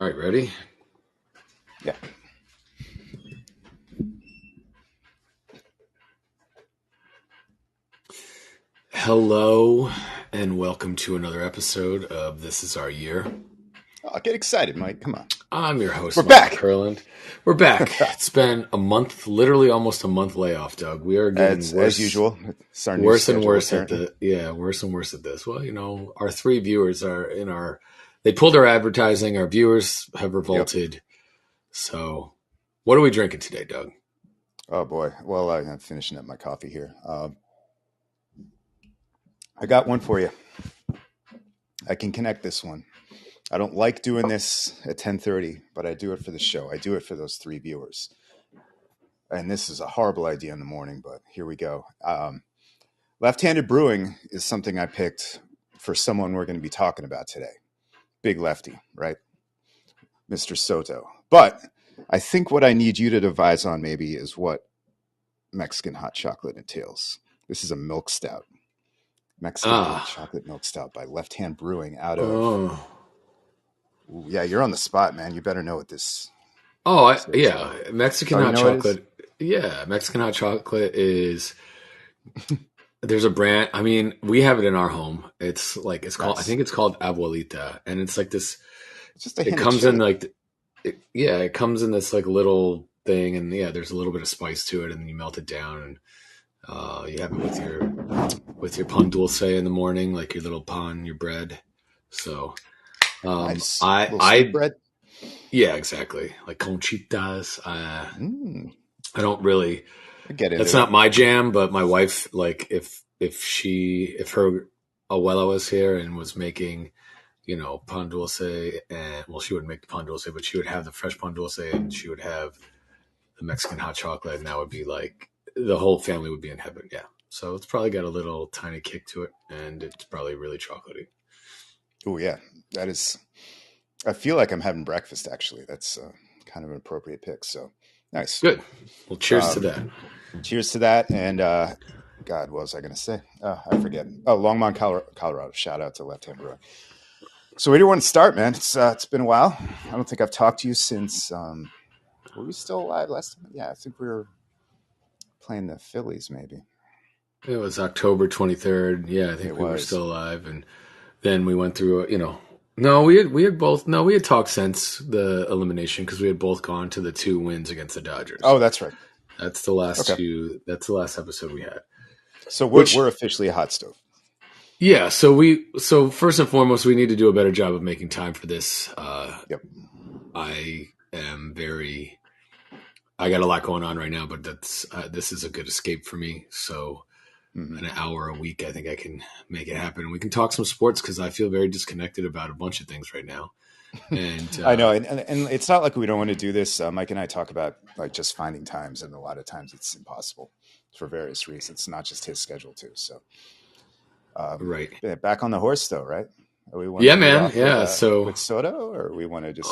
All right, ready? Yeah. Hello, and welcome to another episode of This Is Our Year. Oh, get excited, Mike. Come on. I'm your host, We're Michael back. Kurland. We're back. It's been a month, literally almost a month layoff, Doug. We are getting worse, As usual. It's our new worse and schedule, worse apparently. worse and worse at this. Well, our three viewers are they pulled our advertising. Our viewers have Yep. revolted. So, what are we drinking today, Doug? Oh, boy. Well, I'm finishing up my coffee here. I got one for you. I can connect this one. I don't like doing this at 10:30, but I do it for the show. I do it for those three viewers. And this is a horrible idea in the morning, but here we go. Left-handed brewing is something I picked for someone we're going to be talking about today. Big lefty, right? Mr. Soto. But I think what I need you to advise on maybe is what Mexican hot chocolate entails. This is a milk stout. Mexican hot chocolate milk stout by Left Hand Brewing out of... Oh. Ooh, yeah, you're on the spot, man. You better know what this... Yeah. Mexican hot chocolate. Yeah, Mexican hot chocolate is... There's a brand. I mean, we have it in our home. It's called. I think it's called Abuelita, and it's like this. It's just a it hint comes of in like, it comes in this like little thing, and there's a little bit of spice to it, and then you melt it down, and you have it with your pan dulce in the morning, like your little pan, your bread. So, nice. I bread. Yeah, exactly, like conchitas. I don't really. That's not my jam, but my wife, like if her abuela was here and was making, pan dulce, and she wouldn't make the pan dulce, but she would have the fresh pan dulce and she would have the Mexican hot chocolate, and that would be like the whole family would be in heaven. Yeah. So it's probably got a little tiny kick to it, and it's probably really chocolatey. Oh yeah, that is. I feel like I'm having breakfast. Actually, that's kind of an appropriate pick. So nice. Good. Well, cheers to that. Cheers to that. And God, what was I going to say? I forget. Oh, Longmont, Colorado. Shout out to Left Hand Brewing. So where do you want to start, man? It's been a while. I don't think I've talked to you since. Were we still alive last time? Yeah, I think we were playing the Phillies, maybe. It was October 23rd. Yeah, I think we were still alive, and then we went through. No, we had talked since the elimination because we had both gone to the 2 wins against the Dodgers. Oh, that's right. That's the last two. That's the last episode we had. So we're officially a hot stove. Yeah. So first and foremost, we need to do a better job of making time for this. Yep. I got a lot going on right now, but this is a good escape for me. So an hour a week, I think I can make it happen. And we can talk some sports because I feel very disconnected about a bunch of things right now. And I know, and it's not like we don't want to do this. Mike and I talk about like just finding times, and a lot of times it's impossible for various reasons. It's not just his schedule too. So, right, back on the horse though, right? Yeah, man. Yeah. So with Soto, or we want to just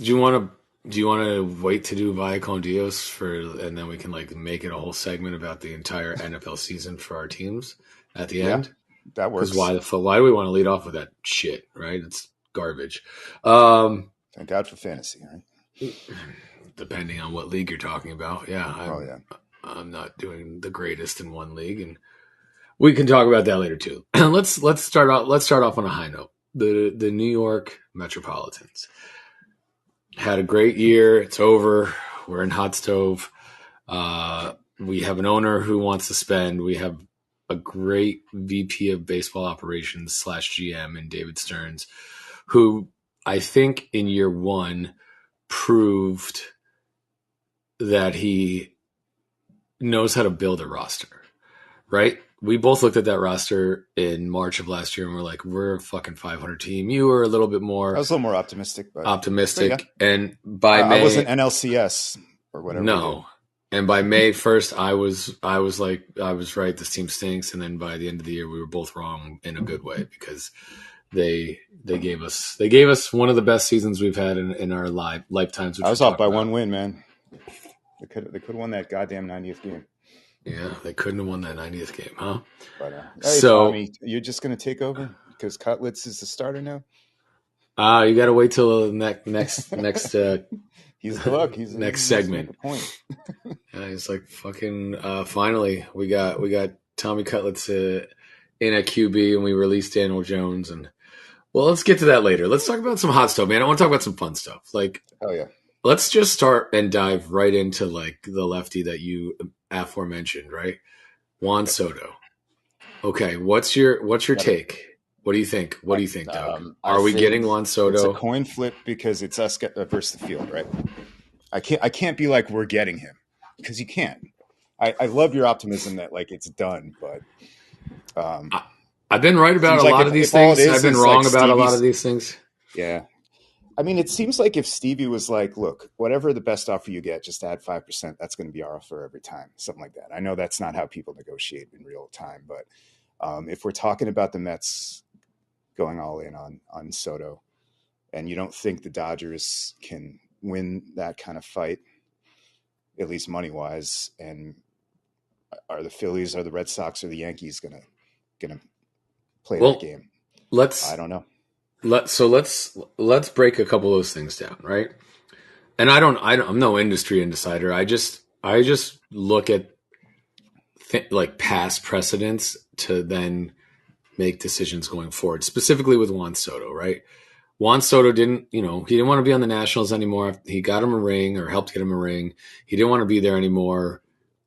do you want to wait to do Vaya con Dios and then we can like make it a whole segment about the entire NFL season for our teams at the end? That works. Because why do we want to lead off with that shit? Right? It's garbage. Thank God for fantasy, right? Depending on what league you're talking about. Yeah. I'm not doing the greatest in one league, and we can talk about that later too. Let's start off on a high note. The New York Metropolitans had a great year. It's over. We're in hot stove. We have an owner who wants to spend. We have a great VP of baseball operations / GM in David Stearns, who I think in year one proved that he knows how to build a roster, right? We both looked at that roster in March of last year and we're like, we're a fucking 500 team. You were a little bit more... I was a little more optimistic. And by May... I wasn't NLCS or whatever. No. And by May 1st, I was like, I was right. This team stinks. And then by the end of the year, we were both wrong in a good way because they gave us one of the best seasons we've had in our lifetimes. I was off by 1 win, man. They could have won that goddamn 90th game. Yeah, they couldn't have won that 90th game, huh? But, hey, so Tommy, you're just going to take over because Cutlitz is the starter now? You got to wait till the next he's next segment. Point. He's like fucking. Finally, we got Tommy Cutlets in at QB, and we released Daniel Jones. And well, let's get to that later. Let's talk about some hot stuff, man. I want to talk about some fun stuff. Like, oh yeah, let's just start and dive right into like the lefty that you aforementioned, right? Juan Soto. Okay, what's your take? What do you think? What do you think, Doug? Are we getting Juan Soto? It's a coin flip because it's us versus the field, right? I can't be like we're getting him because you can't. I love your optimism that like it's done, but I've been right about a lot of these things. I've been wrong about a lot of these things. Yeah. I mean, it seems like if Stevie was like, look, whatever the best offer you get, just add 5%. That's going to be our offer every time. Something like that. I know that's not how people negotiate in real time, but if we're talking about the Mets going all in on Soto, and you don't think the Dodgers can win that kind of fight, at least money-wise, and are the Phillies, or the Red Sox, or the Yankees gonna play that game? I don't know. Let's break a couple of those things down, right? And I'm no industry insider. I just look at like past precedents to then make decisions going forward, specifically with Juan Soto, right? Juan Soto he didn't want to be on the Nationals anymore. He got him a ring, or helped get him a ring. He didn't want to be there anymore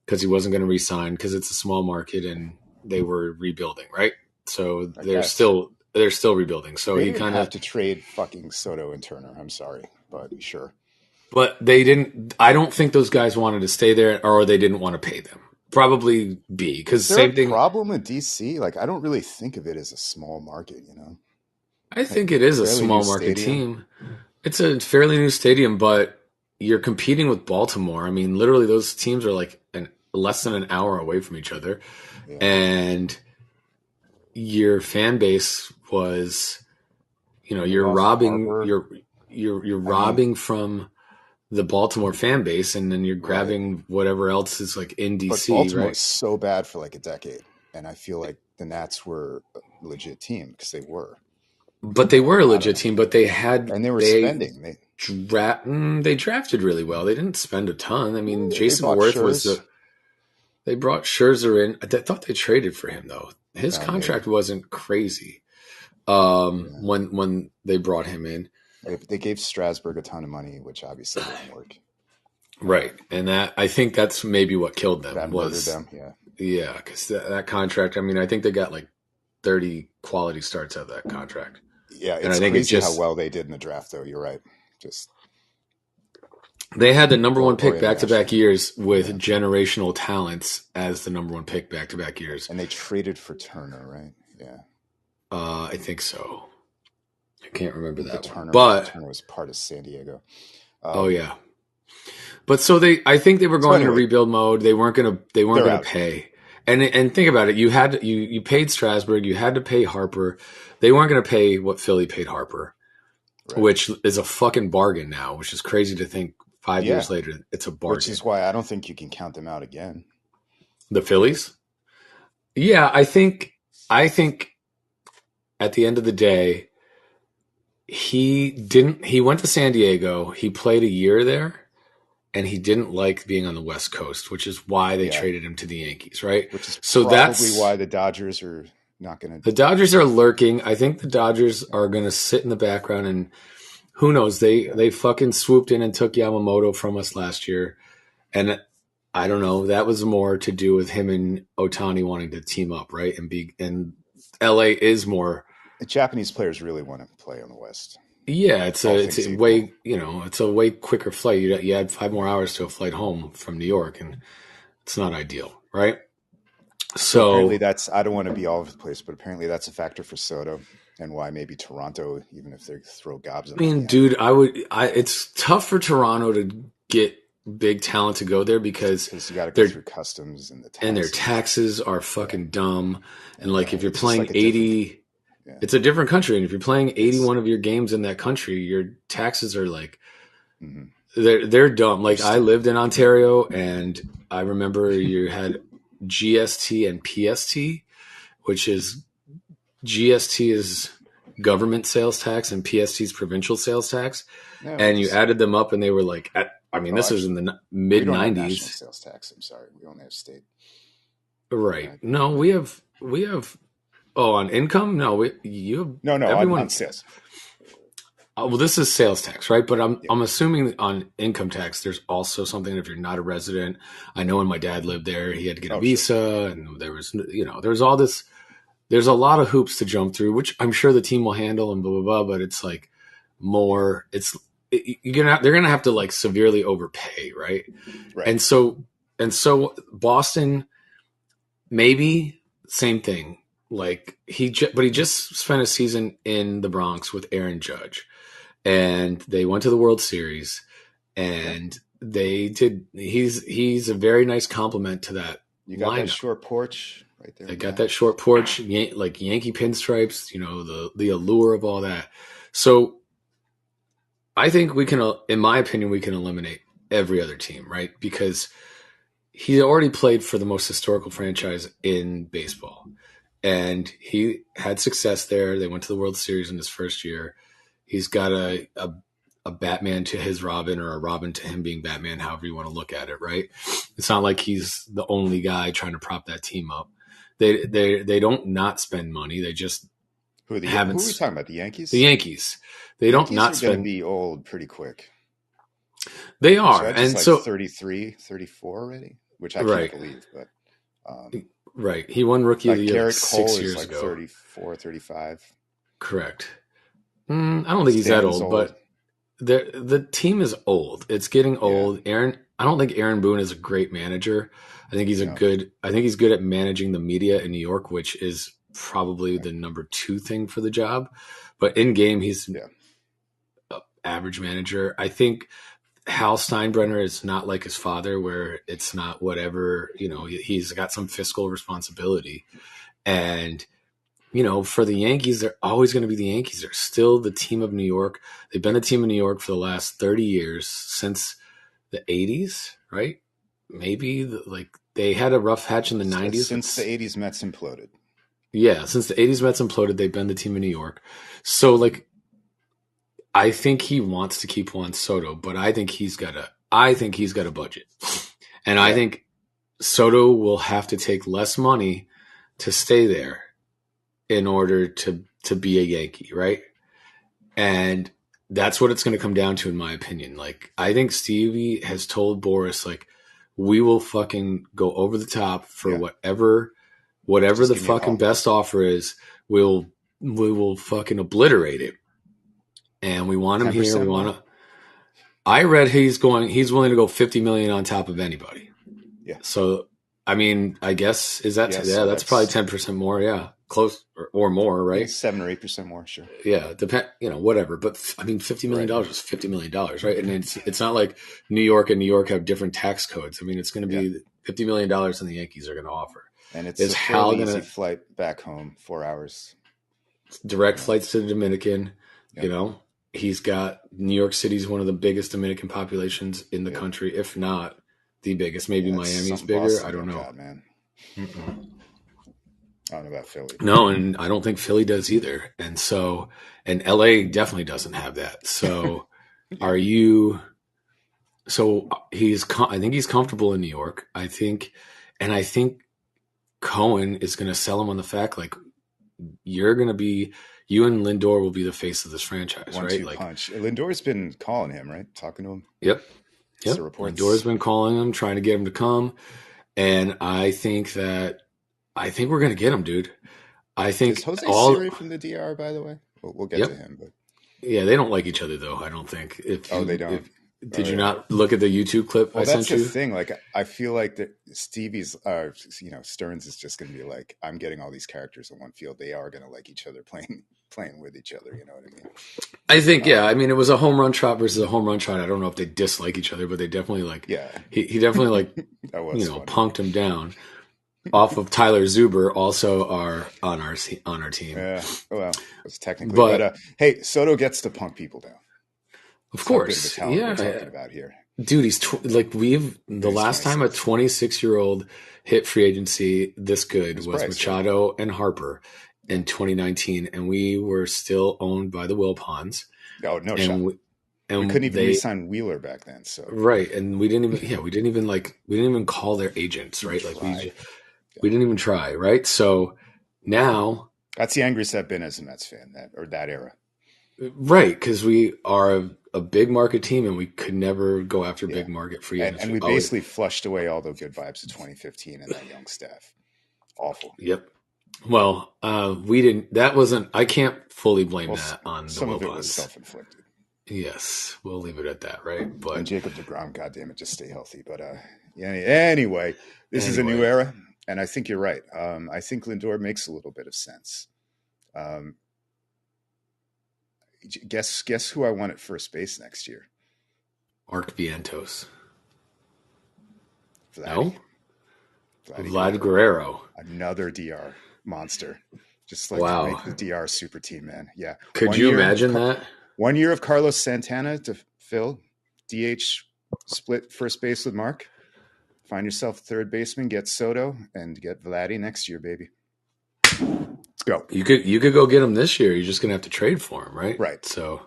because he wasn't going to re-sign because it's a small market and they were rebuilding, right? So they're still rebuilding. So he kind of have to trade fucking Soto and Turner. I'm sorry, but sure. But they didn't. I don't think those guys wanted to stay there, or they didn't want to pay them. Probably B, because same thing. Problem with DC, like I don't really think of it as a small market. I think it is a small market team. It's a fairly new stadium, but you're competing with Baltimore. I mean, literally, those teams are like less than an hour away from each other, and your fan base was, you're robbing you're robbing from the Baltimore fan base, and then you're grabbing whatever else is like in DC. But Baltimore was so bad for like a decade, and I feel like the Nats were a legit team because they were. But they were a legit team, but they were spending. They drafted really well. They didn't spend a ton. I mean, Jason Worth they brought Scherzer in. I thought they traded for him though. His contract wasn't crazy when they brought him in. They gave Strasburg a ton of money, which obviously didn't work. Right, and I think that's maybe what killed them. Yeah, because that contract. I mean, I think they got like 30 quality starts out of that contract. Yeah, it's crazy how well they did in the draft, though. You're right. They had the number one pick back-to-back years with generational talents as the number one pick back-to-back years. And they traded for Turner, right? Yeah. I think so. I can't remember that. Turner was part of San Diego. Oh yeah. But so I think they were going into rebuild mode. They weren't going to pay. And think about it. You paid Strasburg. You had to pay Harper. They weren't going to pay what Philly paid Harper, which is a fucking bargain now, which is crazy to think 5 years later. It's a bargain. Which is why I don't think you can count them out again. The Phillies? Yeah, I think at the end of the day, he went to San Diego. He played a year there. And he didn't like being on the West Coast, which is why they traded him to the Yankees, right? Which is probably why the Dodgers are not going to. The Dodgers are lurking. I think the Dodgers are going to sit in the background, and who knows? They fucking swooped in and took Yamamoto from us last year, and I don't know. That was more to do with him and Ohtani wanting to team up, right? And LA is more. The Japanese players really want to play on the West. Yeah, it's a way quicker flight. You add 5 more hours to a flight home from New York, and it's not ideal, right? So apparently I don't want to be all over the place, but apparently that's a factor for Soto, and why maybe Toronto, even if they throw gobs. I mean, dude, it's tough for Toronto to get big talent to go there because you got to go through customs and their taxes are fucking dumb. And like if you're playing 80. Yeah. It's a different country, and if you're playing 81 of your games in that country, your taxes are like they're dumb. Like I lived in Ontario, and I remember you had GST and PST, which is GST is government sales tax and PST's provincial sales tax, and you added them up, and they were like, this is in the mid 90s. National sales tax. I'm sorry, we only have state. Right? No, we have. Oh, on income? No, you have everyone on sales. Well, this is sales tax, right? But I'm assuming on income tax, there's also something if you're not a resident. I know when my dad lived there, he had to get a visa, and there was all this. There's a lot of hoops to jump through, which I'm sure the team will handle and blah blah blah. But it's like more. They're gonna have to like severely overpay, right? And so Boston, maybe same thing. Like but he just spent a season in the Bronx with Aaron Judge. And they went to the World Series, and they did. He's a very nice compliment to that. You got lineup. That short porch right there. They got that short porch, like Yankee pinstripes. The allure of all that. So, I think we can, in my opinion, we can eliminate every other team, right? Because he already played for the most historical franchise in baseball, and he had success there. They went to the World Series in his first year. He's got a Batman to his Robin, or a Robin to him being Batman, however you want to look at it, right? It's not like he's the only guy trying to prop that team up. They don't not spend money. They just who are we talking about? The Yankees? The Yankees. They don't not spend. Going to be old pretty quick. They are, and so 33, 34 already, which I can't believe. But right, he won Rookie of the Year Garrett 6 years ago. 34, 35. Correct. I don't think he's that old, but the team is old. It's getting old. I don't think Aaron Boone is a great manager. I think he's good at managing the media in New York, which is probably the number 2 thing for the job. But in game, he's an average manager. I think Hal Steinbrenner is not like his father, where it's not whatever, he's got some fiscal responsibility. And for the Yankees, they're always going to be the Yankees. They're still the team of New York. They've been a team of New York for the last 30 years, since the 80s, right? Maybe they had a rough patch in the 90s. Since the 80s Mets imploded. Yeah, since the 80s Mets imploded, they've been the team of New York. So, I think he wants to keep Juan Soto, but I think he's got a budget. And I think Soto will have to take less money to stay there in order to be a Yankee, right? And that's what it's going to come down to, in my opinion. I think Stevie has told Boris, we will fucking go over the top for whatever the fucking best offer is. We will fucking obliterate it. And we want him here. We want to. I read he's willing to go $50 million on top of anybody. Yeah. So, I guess that's probably 10% more. Yeah. Close or more, right? 7 or 8% more, sure. Yeah, whatever. But $50 million is $50 million, right? And it's not like New York and New York have different tax codes. It's going to be $50 million, and the Yankees are going to offer. And it's a fairly easy flight back home, 4 hours. Direct flights to the Dominican. Yep. He's got New York City's one of the biggest Dominican populations in the country, if not the biggest. Maybe Miami's bigger. Boston, I don't know. God, man. I don't know about Philly. No, and I don't think Philly does either. And so, and LA definitely doesn't have that. So I think he's comfortable in New York. I think Cohen is going to sell him on the fact, you and Lindor will be the face of this franchise, 1-2 right? Punch. Lindor's been calling him, right? Talking to him. Yep. Lindor's been calling him, trying to get him to come. And I think we're going to get him, dude. I think is Jose Siri from the DR, by the way? We'll get to him. But yeah, they don't like each other, though, I don't think. They don't. Did you not look at the YouTube clip I sent you? Well, that's the thing. I feel like that Stevie's, Stearns is just going to be I'm getting all these characters in one field. They are going to like each other, playing with each other. You know what I mean? I think, it was a home run trot versus a home run trot. I don't know if they dislike each other, but they definitely he definitely punked him down. Off of Tyler Zuber, also are on our team. Yeah, well, it's technically, but hey, Soto gets to punk people down. Of course, we're talking about here, dude. He's last time a 26-year-old hit free agency this good was Machado and Harper, in 2019, and we were still owned by the Wilpons. Oh, no shot. And we couldn't even re-sign Wheeler back then. So right, and we didn't even call their agents, right? Like we didn't even try, right? So now that's the angriest I've been as a Mets fan that era. Right, because we are a big market team, and we could never go after big market free agents. And we basically flushed away all the good vibes of 2015 and that young staff. Awful. Yep. Well, we didn't. That wasn't. I can't fully blame that on the some Wilpons. Of it was self-inflicted. Yes, we'll leave it at that, right? But and Jacob deGrom, goddammit, just stay healthy. But anyway, this is a new era, and I think you're right. I think Lindor makes a little bit of sense. Guess who I want at first base next year? Mark Vientos. No? Vlad Guerrero. Another DR monster. Just like make the DR super team, man. Yeah. Could you imagine that? 1 year of Carlos Santana to fill DH split first base with Mark. Find yourself third baseman, get Soto, and get Vladdy next year, baby. Let's go. You could go get him this year. You're just gonna have to trade for him, right? Right. So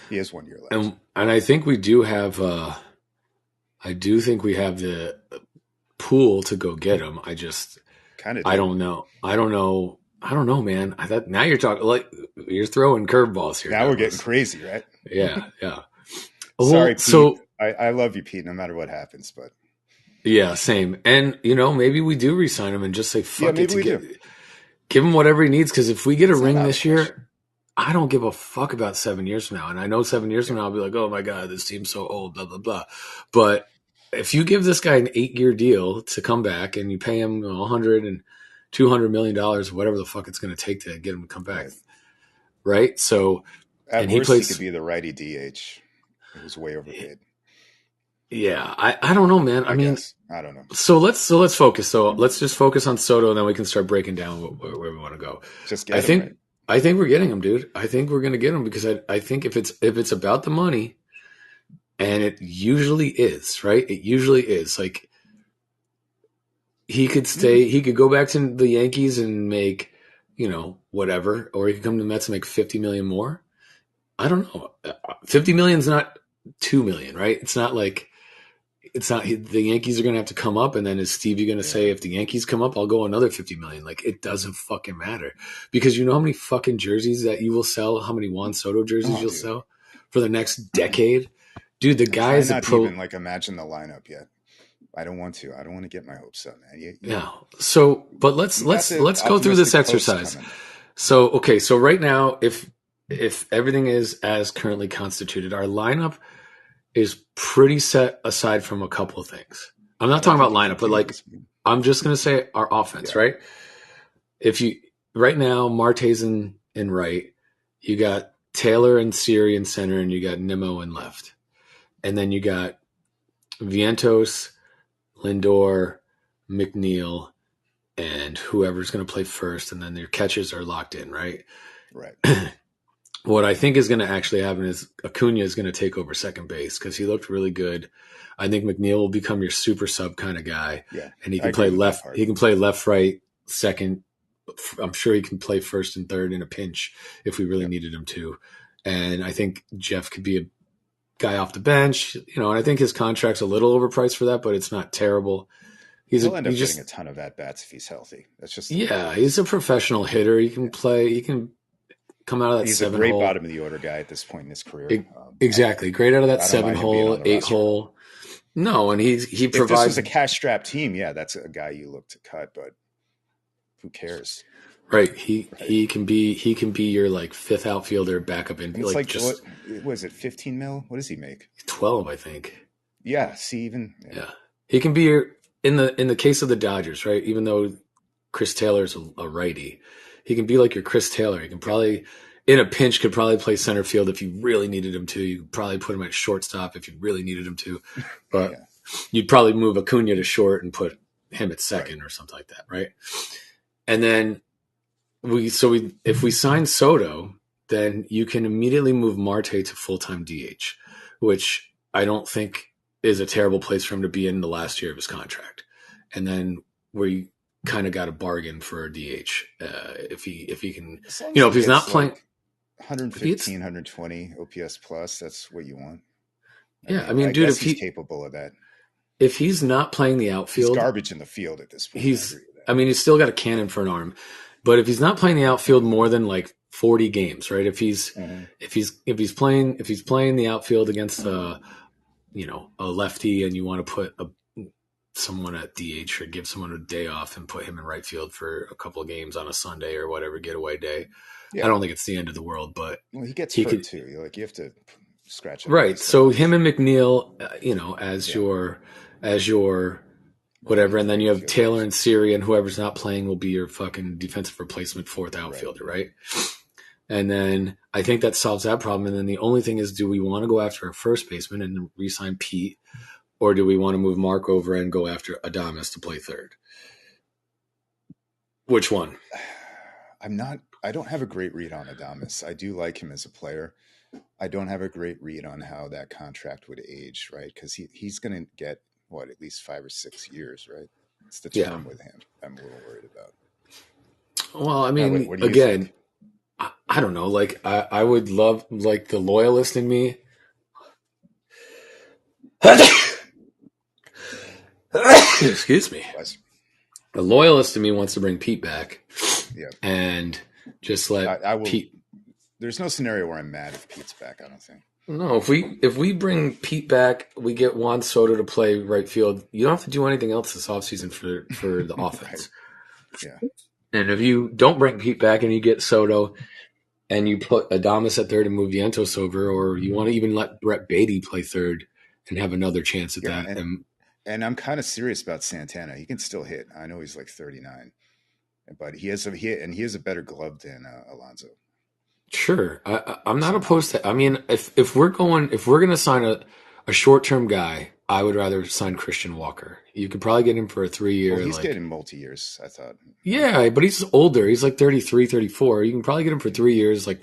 he has 1 year left. And I think we do have I do think we have the pool to go get him. I just I don't know, man. Now you're talking like you're throwing curveballs here. Now we're getting crazy, right? Yeah. Sorry, Pete. So I love you, Pete, no matter what happens, but yeah, same. And maybe we do re-sign him and just say fuck it. Do. Give him whatever he needs, because if we get a ring this year, I don't give a fuck about 7 years from now. And I know 7 years from now I'll be like, oh my God, this team's so old, blah, blah, blah. But if you give this guy an 8-year deal to come back and you pay him $100 and $200 million, whatever the fuck it's going to take to get him to come back, right? So at worst, he could be the righty DH. It was way overpaid. Yeah, I don't know, man. I mean, I don't know. So let's focus. So let's just focus on Soto, and then we can start breaking down where we want to go. I think we're getting him, dude. I think we're going to get him because I think if it's about the money, and it usually is, right? It usually is. Like he could stay, he could go back to the Yankees and make, whatever, or he could come to the Mets and make $50 million more. I don't know. $50 million is not $2 million, right? It's not like. It's not the Yankees are going to have to come up, and then is Stevie going to say, if the Yankees come up, I'll go another $50 million? Like, it doesn't fucking matter, because you know how many fucking jerseys that you will sell, how many Juan Soto jerseys you'll sell for the next decade, dude. The guy is even imagine the lineup yet. I don't want to. I don't want to get my hopes up, man. Yeah. So, but let's go through this exercise. So, okay. So right now, if everything is as currently constituted, our lineup is pretty set aside from a couple of things. I'm not talking about lineup, but I'm just going to say our offense, right? Right now, Marte's in right, you got Taylor and Siri in center, and you got Nimmo in left. And then you got Vientos, Lindor, McNeil, and whoever's going to play first. And then their catches are locked in, right? Right. What I think is going to actually happen is Acuna is going to take over second base because he looked really good. I think McNeil will become your super sub kind of guy. Yeah, and he can play left. He can play left, right, second. I'm sure he can play first and third in a pinch if we really needed him to. And I think Jeff could be a guy off the bench, and I think his contract's a little overpriced for that, but it's not terrible. He'll end up getting a ton of at-bats if he's healthy. That's just he's a professional hitter. He can play. He can come out of that 7 hole. He's a great bottom of the order guy at this point in his career. Exactly. Great out of that 7 hole, 8 hole. No, and he provides. If this was a cash-strapped team, that's a guy you look to cut, but who cares? Right. He can be your like fifth outfielder backup in. It's like just, what was it, 15 mil? What does he make? 12, I think. Yeah. See, yeah. He can be your in the case of the Dodgers, right? Even though Chris Taylor's a righty, he can be like your Chris Taylor. He can probably, in a pinch, could probably play center field if you really needed him to. You could probably put him at shortstop if you really needed him to. But you'd probably move Acuna to short and put him at second or something like that, right? And then if we sign Soto, then you can immediately move Marte to full-time DH, which I don't think is a terrible place for him to be in the last year of his contract. And then kind of got a bargain for a DH if he can, if he's not playing. 115, 120 OPS plus, that's what you want. I mean, dude, if he's capable of that. If he's not playing the outfield, he's garbage in the field at this point. He's still got a cannon for an arm, but if he's not playing the outfield more than like 40 games, right? If he's playing the outfield against a lefty, and you want to put someone at DH or give someone a day off and put him in right field for a couple of games on a Sunday or whatever getaway day, I don't think it's the end of the world. But he gets hurt too. You have to scratch it. Right. So him and McNeil, as your whatever, and then you have Taylor and Siri, and whoever's not playing will be your fucking defensive replacement fourth outfielder, right? And then I think that solves that problem. And then the only thing is, do we want to go after a first baseman and re-sign Pete, or do we want to move Mark over and go after Adames to play third? Which one? I don't have a great read on Adames. I do like him as a player. I don't have a great read on how that contract would age, right? Because he's going to get, at least 5 or 6 years, right? It's the term with him I'm a little worried about. Well, I mean, again, I don't know. Like, I would love, like, the loyalist in me. Excuse me. The loyalist in me wants to bring Pete back. Yeah. And just let I will, Pete. There's no scenario where I'm mad if Pete's back, I don't think. No, if we bring Pete back, we get Juan Soto to play right field. You don't have to do anything else this offseason for the offense. Yeah. And if you don't bring Pete back and you get Soto and you put Adames at third and move Vientos over, or you want to even let Brett Beatty play third and have another chance at that. And I'm kind of serious about Santana. He can still hit. I know he's like 39, but he has a better glove than Alonso. Sure. I'm not opposed to, I mean, if we're going to sign a short-term guy, I would rather sign Christian Walker. You could probably get him for a 3-year. Well, he's getting multi-years, I thought. Yeah, but he's older. He's like 33, 34. You can probably get him for 3 years, like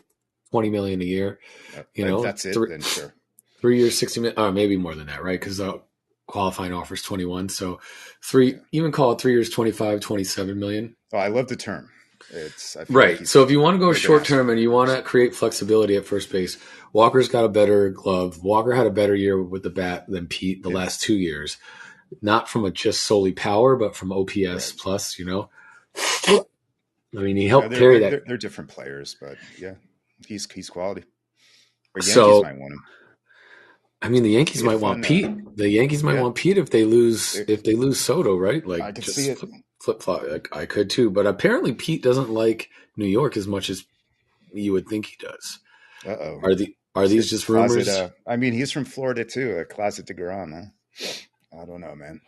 $20 million a year. That's it, then sure. 3 years, $60 million, or maybe more than that, right? Because the qualifying offer is 21. So even call it 3 years, 25, 27 million. Oh, I love the term. Right. Like so if you want to go short term and you want to create flexibility at first base, Walker's got a better glove. Walker had a better year with the bat than Pete the last 2 years. Not from just solely power, but from OPS plus, I mean, he helped carry that. They're different players, but yeah, he's quality. Or Yankees might want him. I mean, the Yankees might want Pete. The Yankees might want Pete if they lose Soto, right? Like, I could see it. Flip-flop. I could too, but apparently Pete doesn't like New York as much as you would think he does. Uh-oh. Are these just rumors? I mean, he's from Florida too, a closet DeGrom, huh? I don't know, man.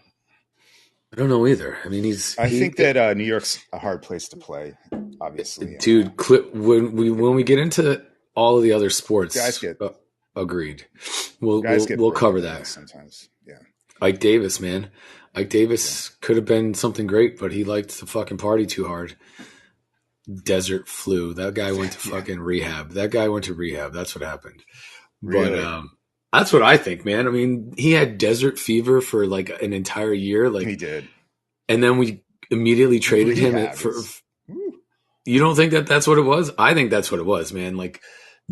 I don't know either. I mean, I think that New York's a hard place to play, obviously. Dude, when we get into all of the other sports, guys get agreed. We'll cover that sometimes. Yeah. Ike Davis, man. Ike Davis could have been something great, but he liked to fucking party too hard. Desert flu. That guy went to fucking rehab. That's what happened. Really? But that's what I think, man. I mean, he had desert fever for like an entire year. Like he did. And then we immediately traded him for. You don't think that's what it was? I think that's what it was, man. Like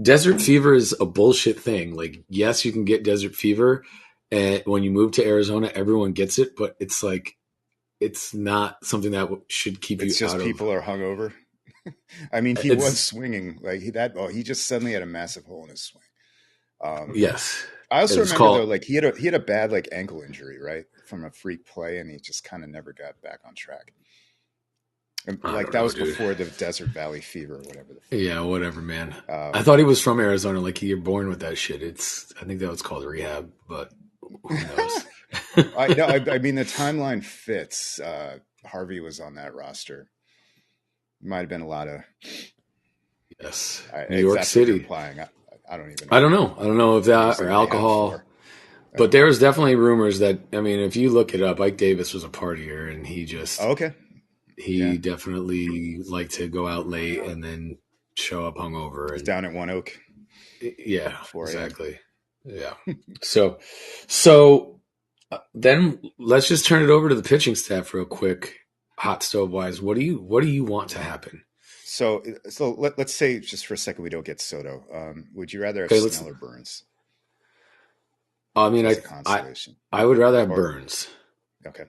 desert fever is a bullshit thing. Like, yes, you can get desert fever. And when you move to Arizona, everyone gets it, but it's like, it's not something that should keep you out of. It's just people are hungover. I mean, he was swinging like he just suddenly had a massive hole in his swing. Yes. I also remember though, like he had a bad like ankle injury, right, from a freak play, and he just kind of never got back on track. And like that was before the Desert Valley fever or whatever. Yeah, whatever, man. I thought he was from Arizona. Like you're born with that shit. I think that was called rehab, but who knows? I mean, the timeline fits. Harvey was on that roster. Might have been a lot of New York City. I don't even know. I don't know if that or alcohol. But there was definitely rumors that, I mean, if you look it up, Ike Davis was a partier and he just He definitely liked to go out late and then show up hungover. And down at One Oak. Yeah, exactly. Yeah. So then let's just turn it over to the pitching staff real quick. hot stove wise, what do you want to happen? So let's say just for a second we don't get Soto. Would you rather have Okay, let's. Snell or Burns I mean, as a I consolation? I would rather have Or Burns, okay,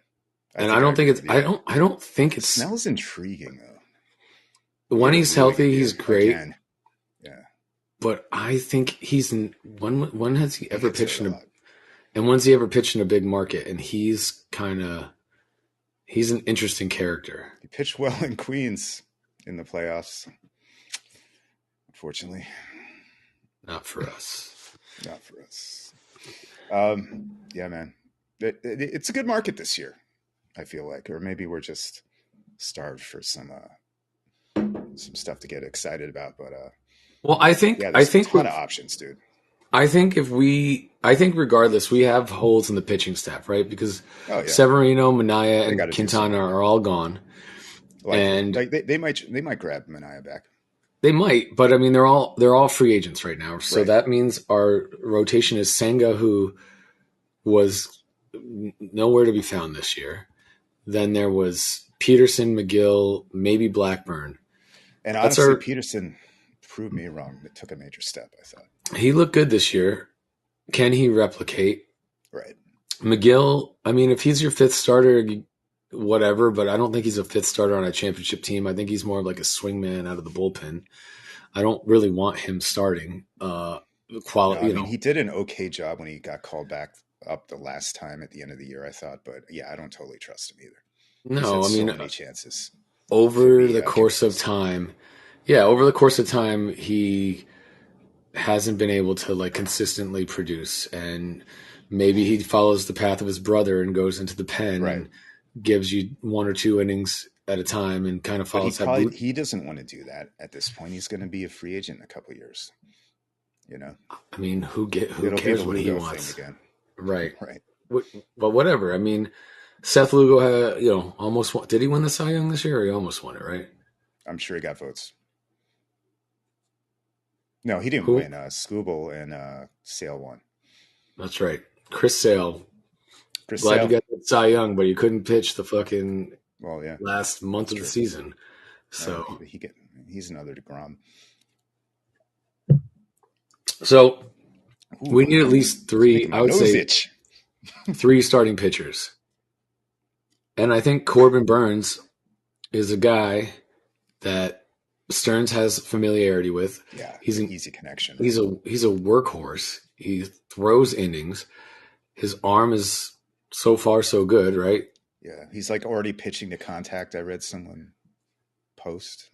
I and I think I don't think agree it's. with you. I don't think it's. Snell's intriguing though. When he's healthy, he's great. Again. Yeah, But I think he's in. When has he ever pitched in a? lot. And when's he ever pitched in a big market? And he's an interesting character. He pitched well in Queens in the playoffs. Unfortunately, not for us. Not for us. Yeah, man. It's a good market this year, I feel like. Or maybe we're just starved for some stuff to get excited about. But well, I think there's a ton of options, dude. I think regardless, we have holes in the pitching staff, right? Because Severino, Minaya, and Quintana are all gone. And they might grab Minaya back. They might, but I mean they're all free agents right now. So that means our rotation is Senga, who was nowhere to be found this year. Then there was Peterson, McGill, maybe Blackburn. And honestly, Peterson proved me wrong. It took a major step, I thought. He looked good this year. Can he replicate? Right. McGill, I mean, if he's your fifth starter, whatever, but I don't think he's a fifth starter on a championship team. I think he's more like a swingman out of the bullpen. I don't really want him starting. Quality, he did an okay job when he got called back up the last time at the end of the year, I thought. But yeah, I don't totally trust him either. No, I mean, so many chances over the course of time. Yeah, over the course of time, he hasn't been able to like consistently produce, and maybe he follows the path of his brother and goes into the pen and gives you one or two innings at a time and kind of follows that. He doesn't want to do that at this point. He's going to be a free agent in a couple of years. You know, I mean, who cares what he wants? Again. Right. But whatever. I mean, Seth Lugo had, almost won. Did he win the Cy Young this year, or he almost won it? Right. I'm sure he got votes. No, he didn't win. Skubal and Sale won. That's right. Chris Sale. Glad you got that Cy Young, but you couldn't pitch the fucking last month of the season. So he's another DeGrom. So we need at least three. I would say 3 starting pitchers, and I think Corbin Burns is a guy that Stearns has familiarity with. Yeah, he's an easy connection. He's a workhorse. He throws innings. His arm is so far so good, right? Yeah, he's like already pitching to contact. I read someone post.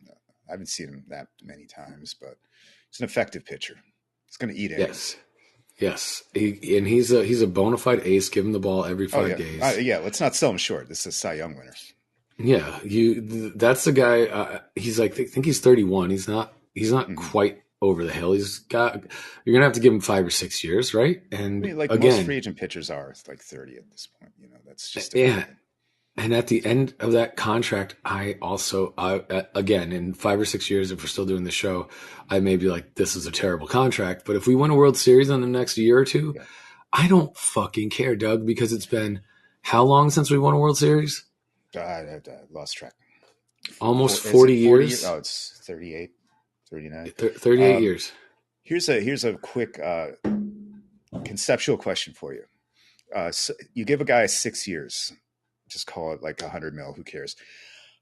I haven't seen him that many times, but he's an effective pitcher. He's going to eat innings. Yes. He's a bona fide ace. Give him the ball every 5 days. Let's not sell him short. This is Cy Young winner. Yeah, that's the guy. He's like, I think he's 31. He's not quite over the hill. You're gonna have to give him 5 or 6 years, right? And most free agent pitchers are like 30 at this point. That's just And at the end of that contract, I again, in 5 or 6 years, if we're still doing the show, I may be like, this is a terrible contract. But if we win a World Series in the next year or two, I don't fucking care, Doug, because it's been how long since we won a World Series? I lost track. Almost 40 years. Oh, it's 38, 39. 38 years. Here's a quick conceptual question for you. So you give a guy 6 years. Just call it like 100 mil. Who cares?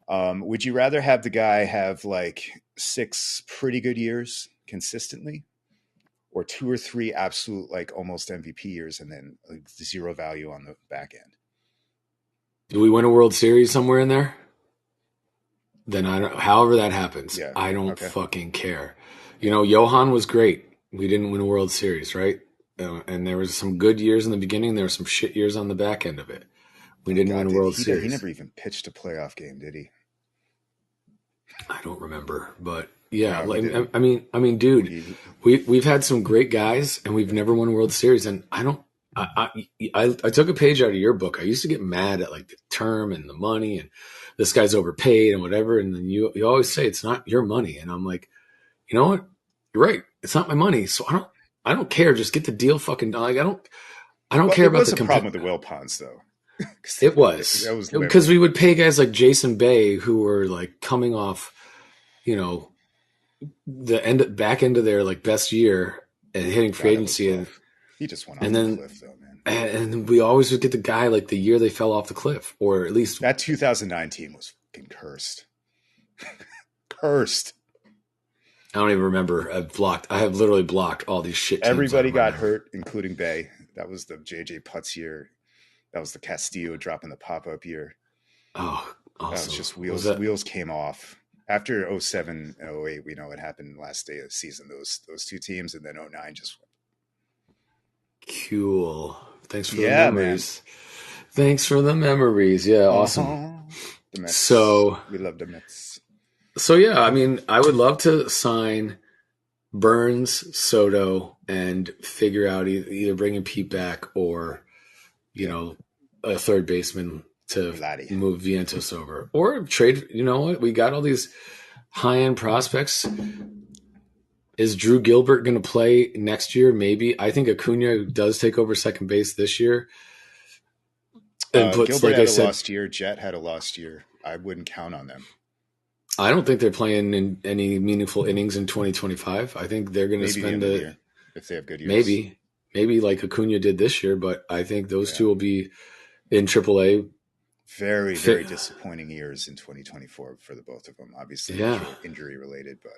Would you rather have the guy have like 6 pretty good years consistently, or 2 or 3 absolute like almost MVP years and then like 0 value on the back end? Do we win a World Series somewhere in there? Then however that happens, I don't fucking care. Johan was great. We didn't win a World Series, right? And there was some good years in the beginning. There were some shit years on the back end of it. We didn't win a World Series. He never even pitched a playoff game, did he? I don't remember, but yeah. No, I mean, dude, we've had some great guys, and we've never won a World Series. And I took a page out of your book. I used to get mad at like the term and the money, and this guy's overpaid and whatever. And then you always say it's not your money, and I'm like, you know what? You're right. It's not my money, so I don't care. Just get the deal fucking done. Like I don't care about the problem with the Wilpons though. It was. That was because we would pay guys like Jason Bay who were like coming off, the back end of their like best year and hitting free agency, and he just went off the cliff though, man. And we always would get the guy like the year they fell off the cliff, or at least that 2019 was fucking cursed. Cursed. I don't even remember. I have literally blocked all these shit. Everybody got hurt, including Bay. That was the JJ Putz year. That was the Castillo dropping the pop-up year. Oh, awesome. That was just wheels came off. After 07 and 08, we know what happened last day of the season, those two teams, and then 09 just cool. Thanks for the memories. Man. Thanks for the memories. Yeah, awesome. The Mets. So we love the Mets. So yeah, I mean, I would love to sign Burns, Soto, and figure out either bringing Pete back or, a third baseman to move Vientos over, or trade. You know what? We got all these high-end prospects. Is Drew Gilbert going to play next year? Maybe. I think Acuna does take over second base this year. And Gilbert had a lost year. Jet had a lost year. I wouldn't count on them. I don't think they're playing in any meaningful innings in 2025. I think they're going to spend it if they have good years. Maybe like Acuna did this year, but I think those two will be in AAA. Very, very disappointing years in 2024 for the both of them. Obviously, injury related, but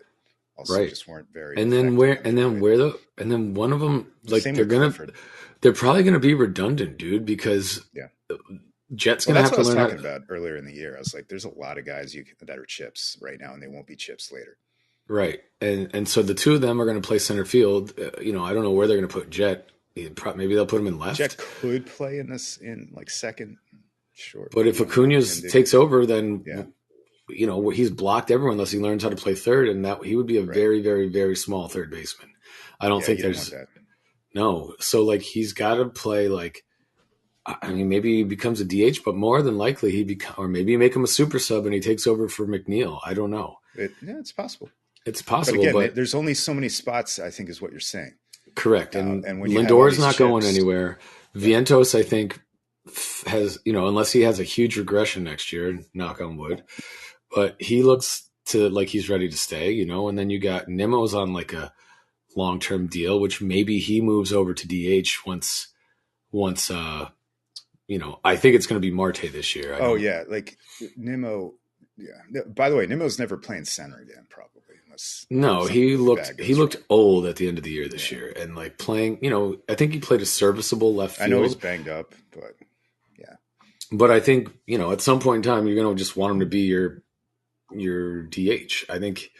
also just weren't very. And then one of them, like they're probably gonna be redundant, dude, because Jet's gonna have to learn. That's what I was talking about earlier in the year. I was like, there's a lot of guys that are chips right now, and they won't be chips later. Right, and so the two of them are going to play center field. I don't know where they're going to put Jet. Maybe they'll put him in left. Jet could play in like second, short. But if Acuna takes over, then he's blocked everyone unless he learns how to play third, and that he would be a very, very, very small third baseman. I don't think there's no. So like he's got to play like. I mean, maybe he becomes a DH, but more than likely or maybe you make him a super sub and he takes over for McNeil. I don't know. It's possible. It's possible, but again, there's only so many spots, I think, is what you're saying. Correct. And when Lindor's not going anywhere. Vientos, I think, has, unless he has a huge regression next year, knock on wood, but he looks to like he's ready to stay, and then you got Nimmo's on like a long-term deal, which maybe he moves over to DH once, I think it's going to be Marte this year. Like Nimmo. Yeah. By the way, Nimmo's never playing center again, probably. No, he looked old at the end of the year this year, and like playing. I think he played a serviceable left field. I know he's banged up, but yeah. But I think at some point in time, you're going to just want him to be your DH. I think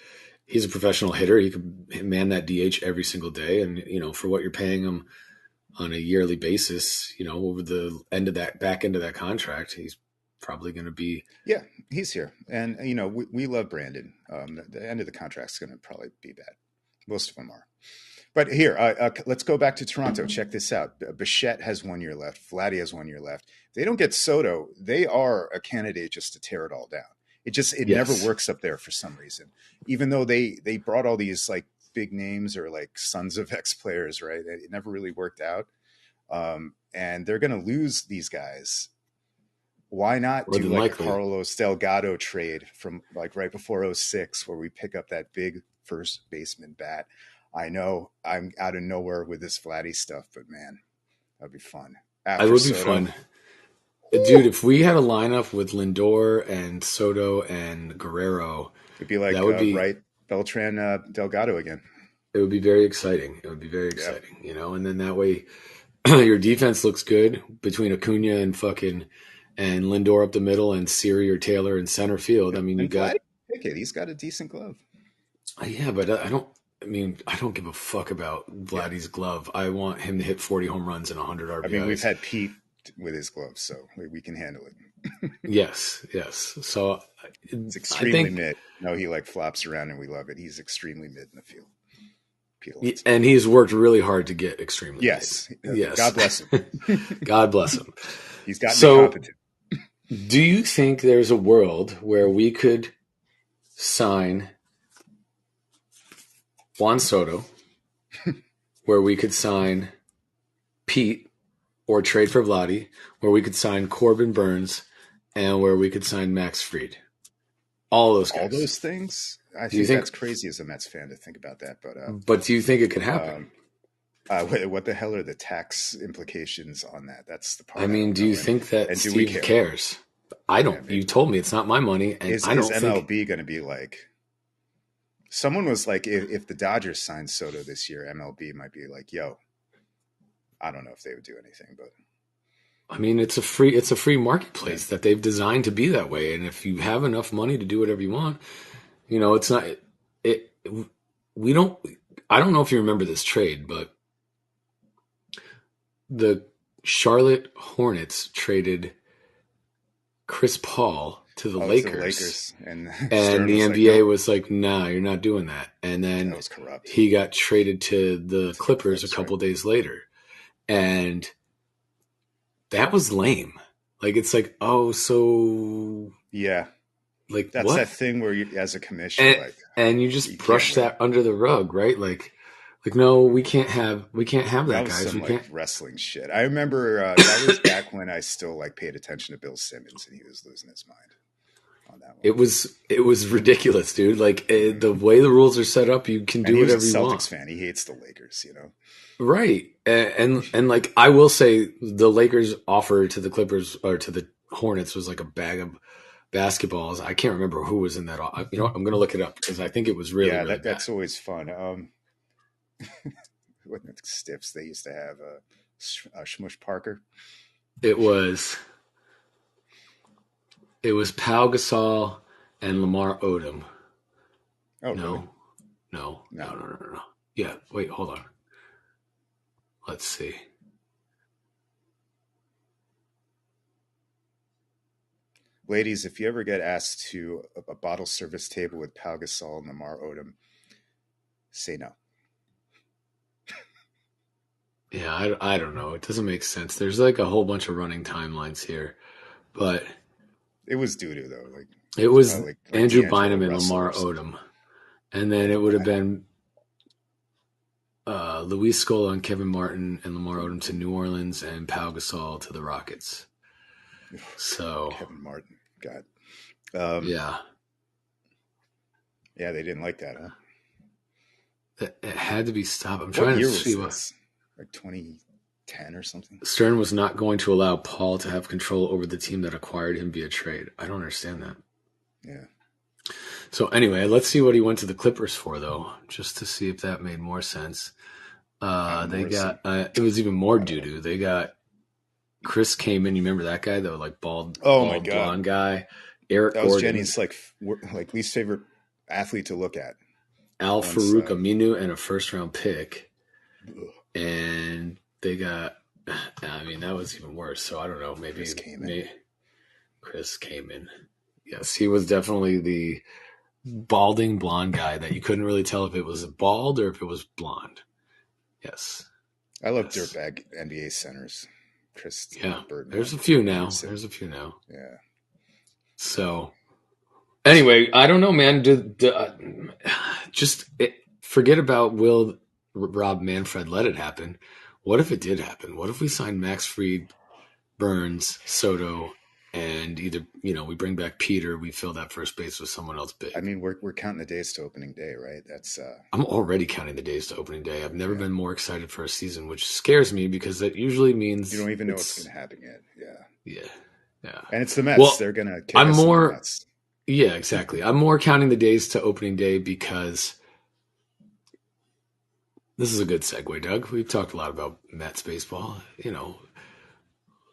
he's a professional hitter. He could man that DH every single day, and for what you're paying him on a yearly basis, over the back end of that contract, he's probably going to be. Yeah, he's here. And, we love Brandon. The end of the contract's going to probably be bad. Most of them are. But here, let's go back to Toronto. Check this out. Bichette has 1 year left. Vladdy has 1 year left. If they don't get Soto, they are a candidate just to tear it all down. It never works up there for some reason. Even though they brought all these like big names or like sons of X players, right? It never really worked out. And they're going to lose these guys. Why not do like a Carlos Delgado trade from like right before 06 where we pick up that big first baseman bat? I know I'm out of nowhere with this Vladdy stuff, but man, that'd be fun. It would be fun. Dude, if we had a lineup with Lindor and Soto and Guerrero, it'd be like right Beltran Delgado again. It would be very exciting. And then that way your defense looks good between Acuna and Lindor up the middle and Siri or Taylor in center field. I mean, he's got a decent glove. Yeah, but I don't give a fuck about Vladdy's glove. I want him to hit 40 home runs and 100 RBIs. I mean, we've had Pete with his glove, so we can handle it. Yes. So it's extremely mid. No, he like flops around and we love it. He's extremely mid in the field. And he's worked really hard to get extremely yes. mid. Yes. God bless him. God bless him. He's gotten competent. Do you think there's a world where we could sign Juan Soto, where we could sign Pete, or trade for Vladdy, where we could sign Corbin Burns, and where we could sign Max Fried. All those guys. All those things? I think that's crazy as a Mets fan to think about that. But do you think it could happen? What the hell are the tax implications on that? That's the part. I mean, do you think that Steve cares? I don't. Yeah, you told me it's not my money, and is MLB going to be like? Someone was like, if the Dodgers signed Soto this year, MLB might be like, "Yo, I don't know if they would do anything, but." I mean, it's a free marketplace that they've designed to be that way, and if you have enough money to do whatever you want, it's not. We don't. I don't know if you remember this trade, but the Charlotte Hornets traded Chris Paul to the Lakers. And the NBA was like, nah, you're not doing that. And then he got traded to the Clippers a couple days later. And that was lame. Like, it's like, oh, so... Yeah. Like, that's that thing where you, as a commissioner... And you just brush that under the rug, right? Like, no, we can't have that, guys. We can't wrestling shit. I remember that was back when I still paid attention to Bill Simmons, and he was losing his mind on that one. It was ridiculous, dude. Like the way the rules are set up, you can do whatever you want. He's a Celtics fan. He hates the Lakers, Right, and like I will say, the Lakers offer to the Clippers or to the Hornets was like a bag of basketballs. I can't remember who was in that. I'm going to look it up because I think it was really really that's always fun. What stiffs they used to have? Shmush Parker. It was Pau Gasol and Lamar Odom. Oh no, really? No. Yeah, wait, hold on. Let's see. Ladies, if you ever get asked to a bottle service table with Pau Gasol and Lamar Odom, say no. Yeah, I don't know. It doesn't make sense. There's like a whole bunch of running timelines here, but it was doo-doo though. Like it was Andrew Bynum and Lamar Odom, and then it would have been Luis Scola and Kevin Martin and Lamar Odom to New Orleans and Pau Gasol to the Rockets. So Kevin Martin, God, yeah, they didn't like that, huh? It had to be stopped. I'm trying to see what. Like 2010 or something. Stern was not going to allow Paul to have control over the team that acquired him via trade. I don't understand that. Yeah. So anyway, let's see what he went to the Clippers for, though, just to see if that made more sense. They got it was even more doo-doo. They got Chris Kaman. You remember that guy, though, like bald blonde guy. Eric that was Gordon. Jenny's like least favorite athlete to look at. Al Farouk Aminu and a first-round pick. Ugh. And they got, I mean, that was even worse. So I don't know. Maybe Chris Kaman. Yes, he was definitely the balding blonde guy that you couldn't really tell if it was bald or if it was blonde. Yes. I love dirtbag NBA centers. Chris. Yeah. There's a few now. Yeah. So anyway, I don't know, man. Forget about Rob Manfred let it happen. What if it did happen? What if we signed Max Fried, Burns, Soto, and either we bring back Peter, we fill that first base with someone else big. I mean, we're counting the days to opening day, right? That's I'm already counting the days to opening day. I've never been more excited for a season, which scares me because that usually means you don't even know what's going to happen yet. Yeah. And it's the Mets. Well, they're going to. I'm more. Yeah, exactly. I'm more counting the days to opening day because. This is a good segue, Doug. We've talked a lot about Mets baseball.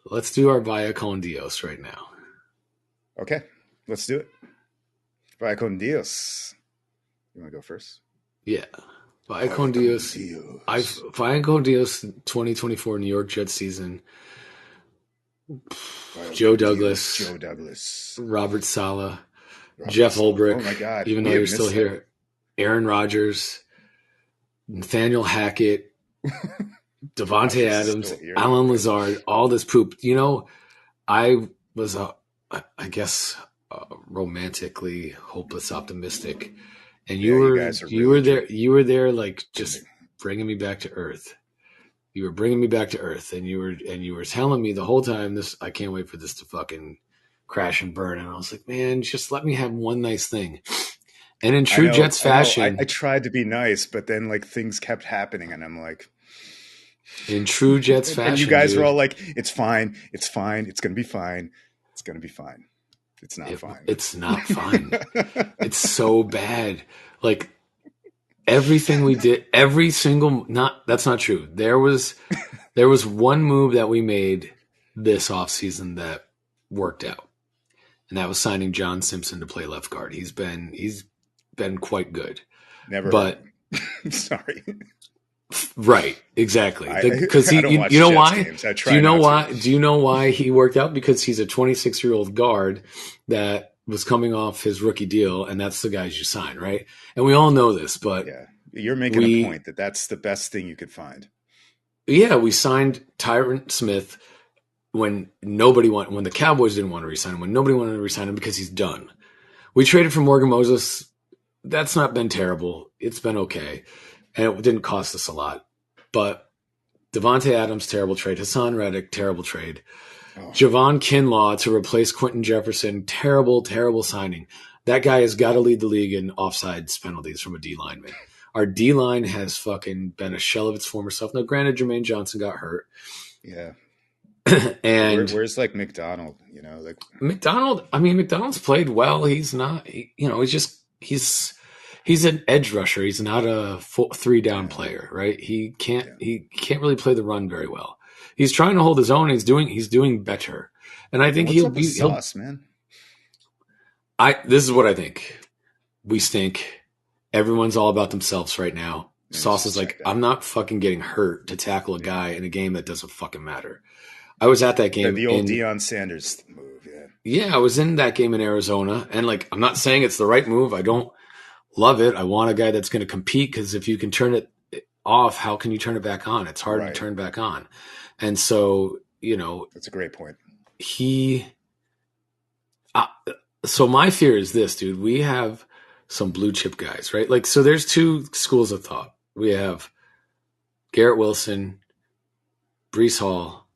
Let's do our Vaya con Dios right now. Okay, let's do it. Vaya con Dios. You want to go first? Yeah. Vaya con Dios. Vaya con Dios 2024 New York Jets season. Joe Douglas. Robert Saleh. Jeff Ulbrich. Oh, my God. Even though you're still here. Aaron Rodgers. Nathaniel Hackett, Devontae Adams, Alan Lazard, all this poop. I was, romantically hopeless optimistic, and you were there, like just bringing me back to earth. You were bringing me back to earth, and you were telling me the whole time, I can't wait for this to fucking crash and burn. And I was like, man, just let me have one nice thing. And in true Jets fashion, I tried to be nice, but then like things kept happening, and I'm like, in true Jets fashion, and you guys were all like, it's fine, it's fine, it's gonna be fine, it's gonna be fine. It's not fine. It's not fine. It's so bad. Like everything we did, that's not true. There was one move that we made this offseason that worked out. And that was signing John Simpson to play left guard. He's been quite good. Never. But sorry. Right, exactly. Because you know why? Do you know why he worked out? Because he's a 26-year-old guard that was coming off his rookie deal, and that's the guys you sign, right? And we all know this, but yeah, you're making a point that that's the best thing you could find. Yeah, we signed Tyron Smith when the Cowboys didn't want to resign him, when nobody wanted to resign him because he's done. We traded for Morgan Moses. That's not been terrible. It's been okay. And it didn't cost us a lot. But Devontae Adams, terrible trade. Hassan Reddick, terrible trade. Javon Kinlaw to replace Quentin Jefferson, terrible, terrible signing. That guy has got to lead the league in offsides penalties from a D lineman. Our D line has fucking been a shell of its former self. Now, granted, Jermaine Johnson got hurt. Yeah. And where's like McDonald? McDonald's played well. He's not. He's an edge rusher. He's not a 3-down player, right? He can't really play the run very well. He's trying to hold his own. He's doing better, and I think he'll be. Sauce, man. This is what I think. We stink. Everyone's all about themselves right now. Sauce is like, I'm not fucking getting hurt to tackle a guy in a game that doesn't fucking matter. I was at that game. The old Deion Sanders move, yeah. Yeah, I was in that game in Arizona, and like, I'm not saying it's the right move. I don't love it. I want a guy that's going to compete, because if you can turn it off, how can you turn it back on? It's hard to turn back on. And so, that's a great point. So my fear is this, dude. We have some blue chip guys, right? Like, so there's two schools of thought. We have Garrett Wilson, Breece Hall,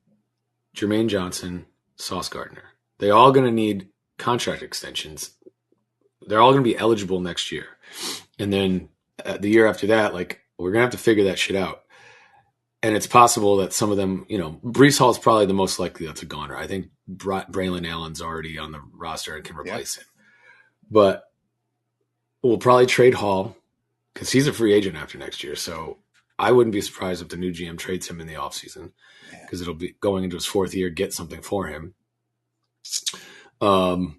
Jermaine Johnson, Sauce Gardner. They're all going to need contract extensions. They're all going to be eligible next year. And then the year after that, like, we're going to have to figure that shit out. And it's possible that some of them, Breece Hall is probably the most likely that's a goner. I think Braylon Allen's already on the roster and can replace him. But we'll probably trade Hall because he's a free agent after next year. So I wouldn't be surprised if the new GM trades him in the offseason, because it'll be going into his fourth year, get something for him. And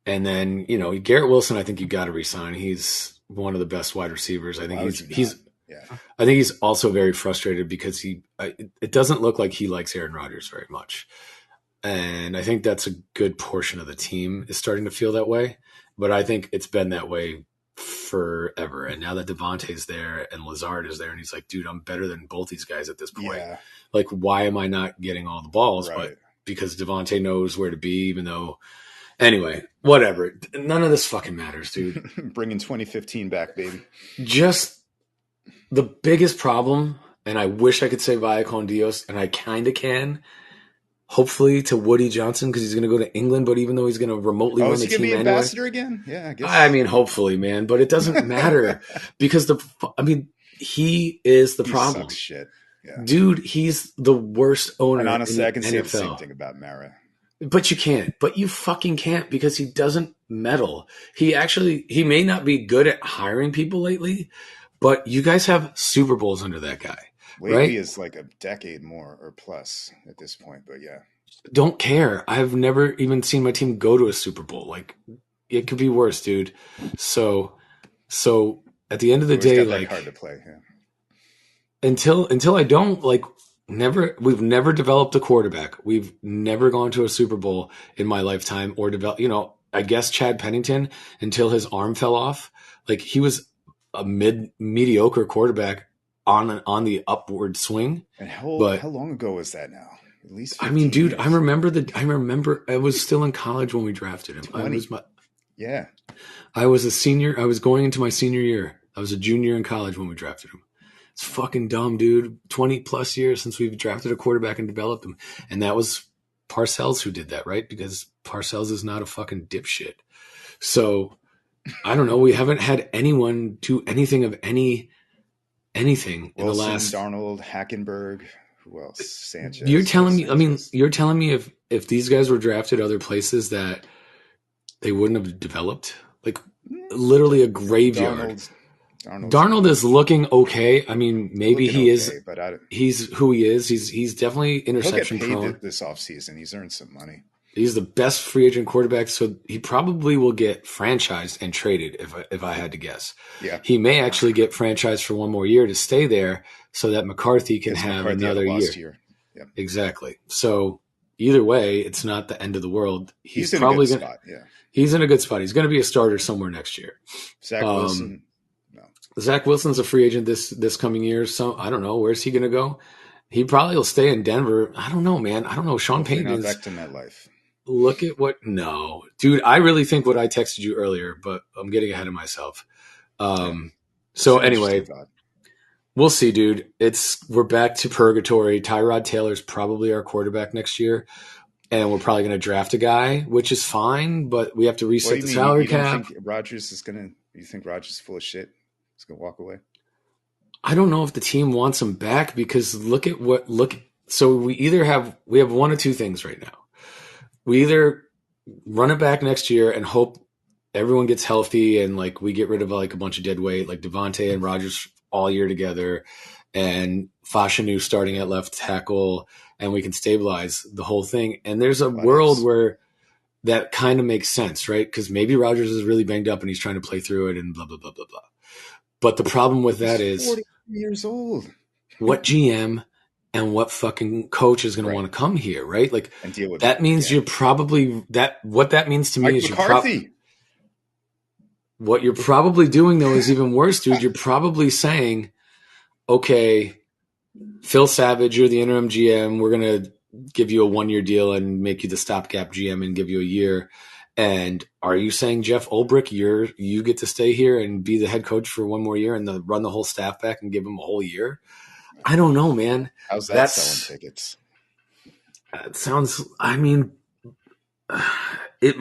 then, Garrett Wilson, I think you got to resign. He's one of the best wide receivers. I think I think he's also very frustrated because it doesn't look like he likes Aaron Rodgers very much. And I think that's a good portion of the team is starting to feel that way. But I think it's been that way forever. And now that Devontae's there and Lazard is there, and he's like, dude, I'm better than both these guys at this point. Yeah. Like, why am I not getting all the balls? Right. But because Devontae knows where to be, even though – anyway, whatever. None of this fucking matters, dude. Bringing 2015 back, baby. Just the biggest problem, and I wish I could say Vaya con Dios, and I kind of can – hopefully to Woody Johnson, because he's going to go to England, but even though he's going to remotely run the team anyway. Is he going to be ambassador again? Yeah, I guess. I mean, hopefully, man, but it doesn't matter because he is the problem. Sucks shit. Yeah. Dude, he's the worst owner in the NFL. I can say the same thing about Mara. But you can't. But you fucking can't, because he doesn't meddle. He may not be good at hiring people lately, but you guys have Super Bowls under that guy. Lately is like a decade more or plus at this point, but yeah. Don't care. I've never even seen my team go to a Super Bowl. Like, it could be worse, dude. So at the end of the day, like, hard to play. Yeah. Until I don't, like, we've never developed a quarterback. We've never gone to a Super Bowl in my lifetime or developed. I guess Chad Pennington, until his arm fell off, like, he was a mediocre quarterback on the upward swing. And how long ago was that now? At least 15 dude, years. I remember I was still in college when we drafted him. 20. I was a senior. I was going into my senior year. I was a junior in college when we drafted him. It's fucking dumb, dude. 20 plus years since we've drafted a quarterback and developed him. And that was Parcells who did that, right? Because Parcells is not a fucking dipshit. So I don't know. We haven't had anyone do anything of anything Wilson, in the last. Darnold, Hackenberg, who else? Sanchez. You're telling me. I mean, you're telling me if these guys were drafted other places that they wouldn't have developed, like literally a graveyard. Darnold is looking okay. I mean, maybe he is. But he's who he is. He's definitely interception prone. He'll get paid this offseason. He's earned some money. He's the best free agent quarterback, so he probably will get franchised and traded if I had to guess. Yeah. He may actually get franchised for one more year to stay there so that McCarthy can have another year. Yeah. Exactly. So either way, it's not the end of the world. He's probably in a good spot. Yeah. He's in a good spot. He's going to be a starter somewhere next year. Zach Wilson. No. Zach Wilson's a free agent this coming year. So I don't know. Where's he going to go? He probably will stay in Denver. I don't know, man. I don't know. Sean Payton is back to MetLife. Look at no, dude. I really think what I texted you earlier, but I'm getting ahead of myself. So anyway, we'll see, dude. We're back to purgatory. Tyrod Taylor's probably our quarterback next year, and we're probably going to draft a guy, which is fine, but we have to reset the salary cap. Rodgers is going to. You think Rodgers is full of shit? He's going to walk away. I don't know if the team wants him back because So we have one of two things right now. We either run it back next year and hope everyone gets healthy and like we get rid of like a bunch of dead weight, like Devontae and Rodgers all year together, and Fashanu starting at left tackle, and we can stabilize the whole thing. And there's a world where that kind of makes sense, right? Because maybe Rodgers is really banged up and he's trying to play through it and blah blah blah blah blah. But the problem with that is 40 years old. What GM and what fucking coach is going to want to come here, right? Like and deal with that means you're probably what that means to me Mike is McCarthy. What you're probably doing though is even worse, dude. You're probably saying, okay, Phil Savage, you're the interim GM. We're going to give you a 1-year deal and make you the stopgap GM and give you a year. And are you saying Jeff Ulbrich, you get to stay here and be the head coach for 1 more year and run the whole staff back and give him a whole year? I don't know, man. How's that selling tickets? It sounds. I mean, it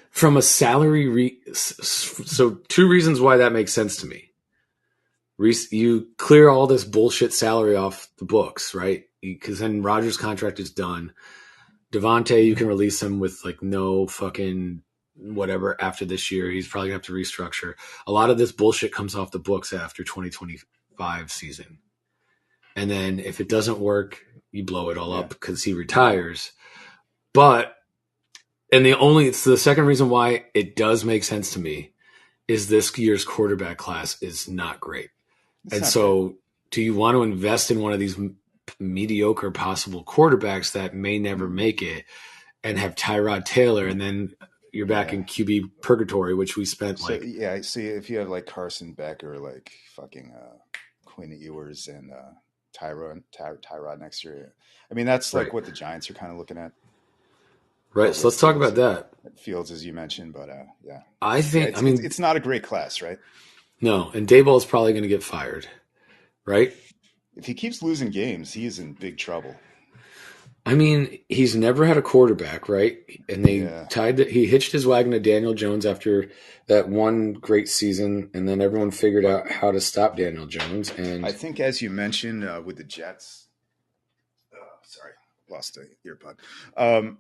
from a salary. So 2 reasons why that makes sense to me. You clear all this bullshit salary off the books, right? Because then Rodgers' contract is done. Devontae, you can release him with like no fucking whatever after this year. He's probably gonna have to restructure. A lot of this bullshit comes off the books after 2025 season. And then if it doesn't work, you blow it all up because he retires. It's the second reason why it does make sense to me is this year's quarterback class is not great. Do you want to invest in one of these mediocre possible quarterbacks that may never make it and have Tyrod Taylor and then you're back in QB purgatory, which we spent so if you have like Carson Beck or like fucking Quinn Ewers and Tyrod next year. I mean, that's like what the Giants are kind of looking at. Right. So let's talk about that. Fields, as you mentioned, but I think, it's not a great class, right? No. And Daboll is probably going to get fired, right? If he keeps losing games, he is in big trouble. I mean, he's never had a quarterback, right? And he hitched his wagon to Daniel Jones after that one great season, and then everyone figured out how to stop Daniel Jones. And I think, as you mentioned with the Jets, sorry, lost the earbud.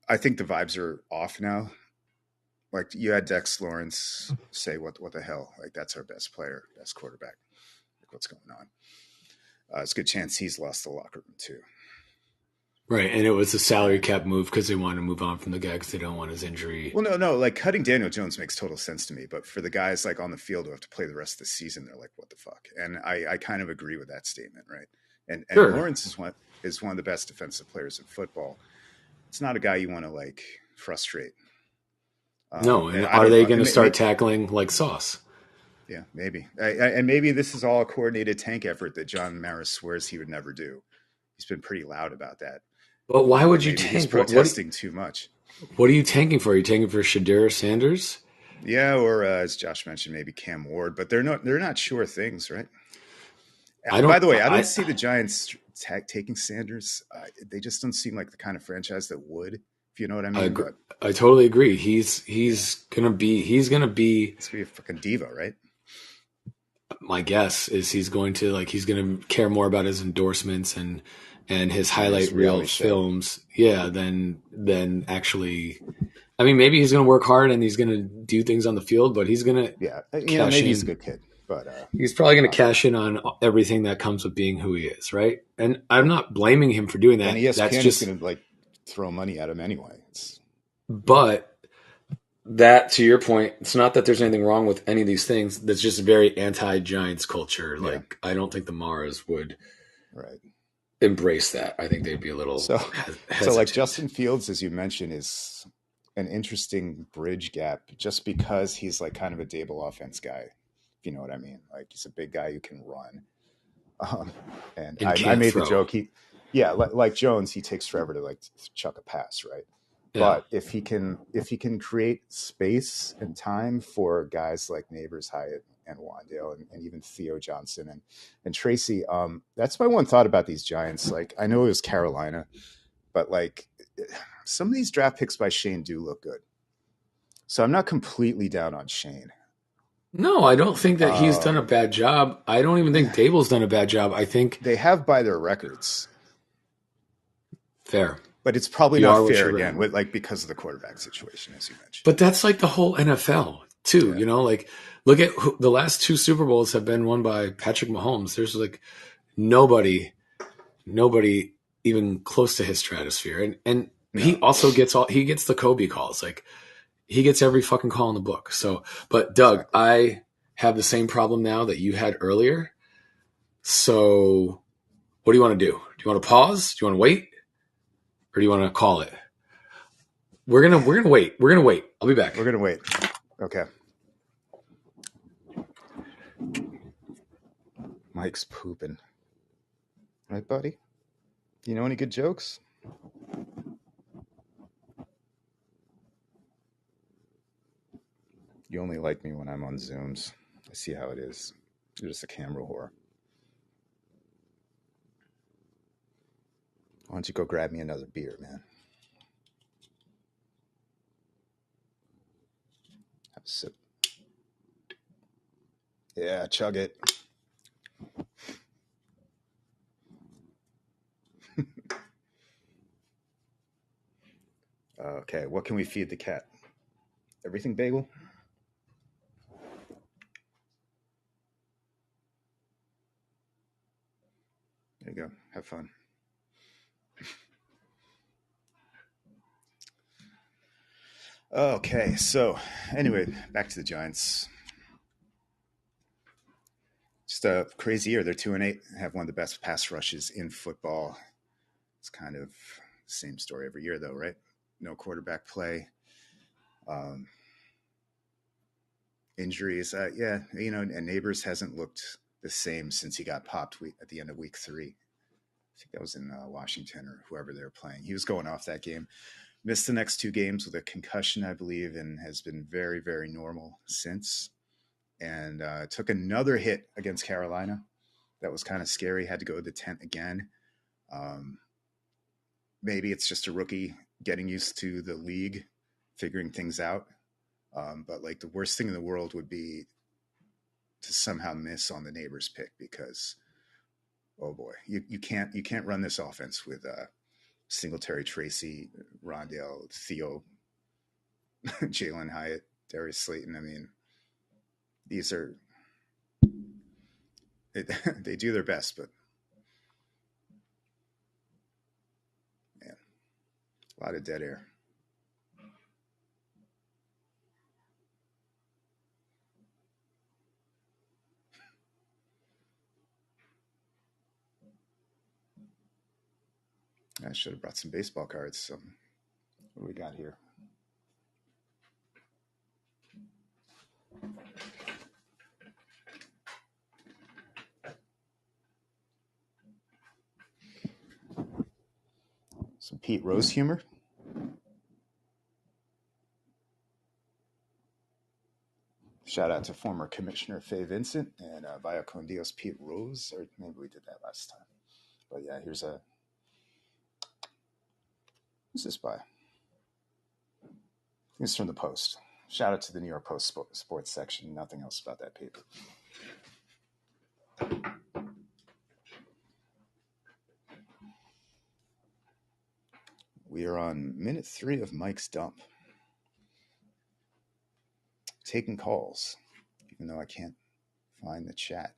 I think the vibes are off now. Like you had Dex Lawrence say, "What the hell? Like that's our best player, best quarterback. Like what's going on?" It's a good chance he's lost the locker room too. Right, and it was a salary cap move because they want to move on from the guy because they don't want his injury. Well, no, like cutting Daniel Jones makes total sense to me, but for the guys like on the field who have to play the rest of the season, they're like, "What the fuck?" And I kind of agree with that statement, right? And sure. Lawrence is one of the best defensive players in football. It's not a guy you want to like frustrate. No, and are they going to start tackling like Sauce? Yeah, maybe. And maybe this is all a coordinated tank effort that John Mara swears he would never do. He's been pretty loud about that. But why would you tank? He's protesting too much. What are you tanking for? Are you tanking for Shedeur Sanders? Yeah, or as Josh mentioned, maybe Cam Ward. But they're not sure things, right? By the way, I don't see the Giants taking Sanders. They just don't seem like the kind of franchise that would, if you know what I mean. I totally agree. He's gonna be a freaking diva, right? My guess is he's going to care more about his endorsements and his highlight reel films, than actually. I mean, maybe he's going to work hard and he's going to do things on the field, but he's going to maybe he's a good kid, but he's probably going to cash in on everything that comes with being who he is, right? And I'm not blaming him for doing that. And ESPN is going to throw money at him anyway. But that, to your point, it's not that there's anything wrong with any of these things. That's just very anti-Giants culture. Like, I don't think the Maras would embrace that. I think they'd be a little hesitant. So like Justin Fields, as you mentioned, is an interesting bridge gap just because he's like kind of a Dable offense guy, if you know what I mean. Like, he's a big guy who can run. And I made the joke. Like Jones, he takes forever to chuck a pass, right? Yeah. But if he can create space and time for guys like Neighbors, Hyatt, and Wandale, and even Theo Johnson and Tracy, that's my one thought about these Giants. Like, I know it was Carolina, but like some of these draft picks by Shane do look good. So I'm not completely down on Shane. No, I don't think that he's done a bad job. I don't even think Dable's done a bad job. I think they have by their records. Fair. But it's probably not fair again, because of the quarterback situation, as you mentioned. But that's like the whole NFL too. Yeah. Look at the last 2 Super Bowls have been won by Patrick Mahomes. There's nobody even close to his stratosphere. And he also gets the Kobe calls. Like, he gets every fucking call in the book. So, but Doug, exactly. I have the same problem now that you had earlier. So what do you want to do? Do you want to pause? Do you want to wait? Or do you want to call it? We're gonna wait. We're gonna wait. I'll be back. We're gonna wait. Okay. Mike's pooping. Right, buddy? You know any good jokes? You only like me when I'm on Zooms. I see how it is. You're just a camera whore. Why don't you go grab me another beer, man? Have a sip. Yeah, chug it. Okay, what can we feed the cat? Everything bagel? There you go. Have fun. Okay, so anyway, back to the Giants. Just a crazy year. They're 2-8, have one of the best pass rushes in football. It's kind of the same story every year, though, right? No quarterback play. Injuries. And Neighbors hasn't looked the same since he got popped at the end of week 3. I think that was in Washington or whoever they were playing. He was going off that game. Missed the next 2 games with a concussion, I believe, and has been very, very normal since. And took another hit against Carolina. That was kind of scary. Had to go to the tent again. Maybe it's just a rookie getting used to the league, figuring things out. But like, the worst thing in the world would be to somehow miss on the Neighbors pick, because, oh boy, you can't run this offense with Singletary, Tracy, Rondale, Theo, Jalen Hyatt, Darius Slayton. I mean, these are they do their best, but man, a lot of dead air. I should have brought some baseball cards. So what do we got here? Some Pete Rose humor. Shout out to former Commissioner Faye Vincent and Via Con Dios Pete Rose, or maybe we did that last time. But yeah, who's this by? I think it's from the Post. Shout out to the New York Post sports section. Nothing else about that paper. We are on minute 3 of Mike's dump. Taking calls, even though I can't find the chat.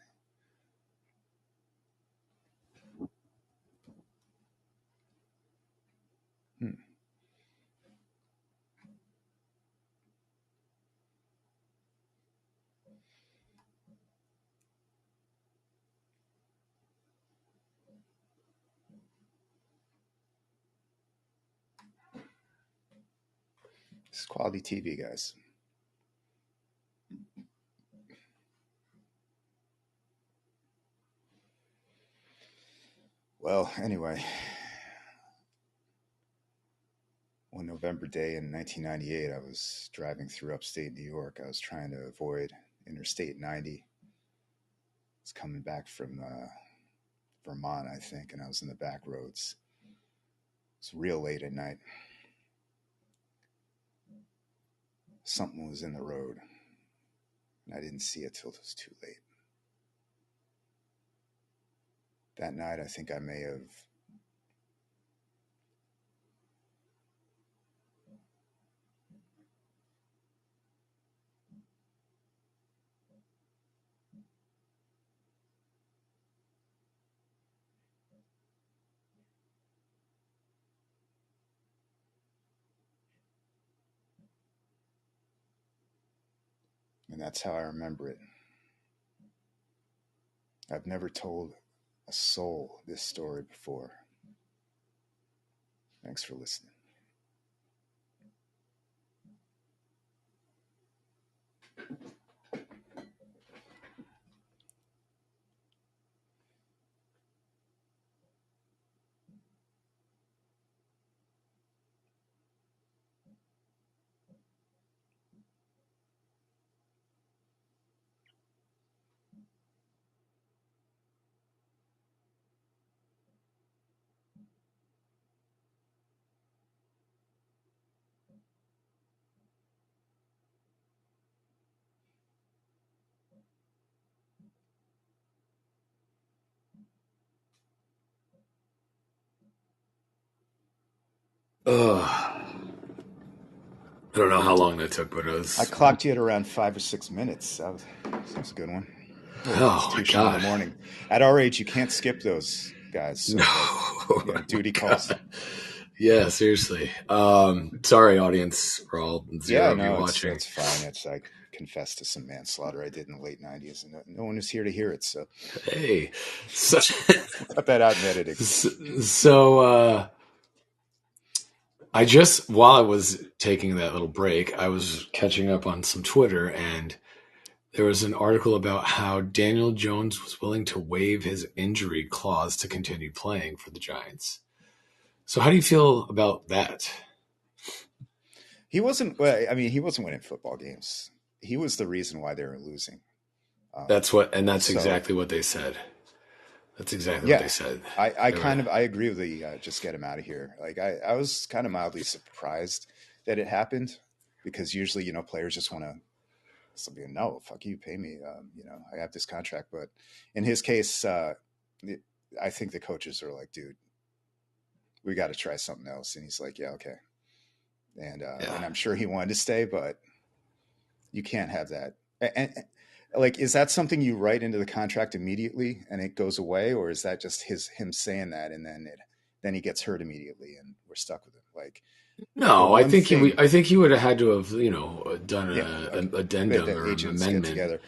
This is quality TV, guys. Well, anyway, one November day in 1998, I was driving through upstate New York. I was trying to avoid Interstate 90. I was coming back from Vermont, I think, and I was in the back roads. It was real late at night. Something was in the road, and I didn't see it till it was too late. That night, I think I may have and that's how I remember it. I've never told a soul this story before. Thanks for listening. I don't know how long that took, but it was... I clocked you at around 5 or 6 minutes. That was a good one. Oh my God. In the morning. At our age, you can't skip those, guys. So No. Duty calls. Yeah, seriously. Sorry, audience, for all zero of you watching. It's fine. I confess to some manslaughter I did in the late 90s, and no one is here to hear it. So hey, cut that out in editing. So I just, while I was taking that little break, I was catching up on some Twitter, and there was an article about how Daniel Jones was willing to waive his injury clause to continue playing for the Giants. So how do you feel about that? He wasn't winning football games. He was the reason why they were losing. That's exactly what they said. That's exactly what they said. I agree with the just get him out of here. Like I was kind of mildly surprised that it happened, because usually, players just want to something. No, fuck you, pay me. I have this contract. But in his case, I think the coaches are like, dude, we got to try something else. And he's like, yeah, okay. And I'm sure he wanted to stay, but you can't have that. And like, is that something you write into the contract immediately and it goes away, or is that just him saying that and then he gets hurt immediately and we're stuck with him? Like, no, I think he would have had to have done an addendum or an amendment together.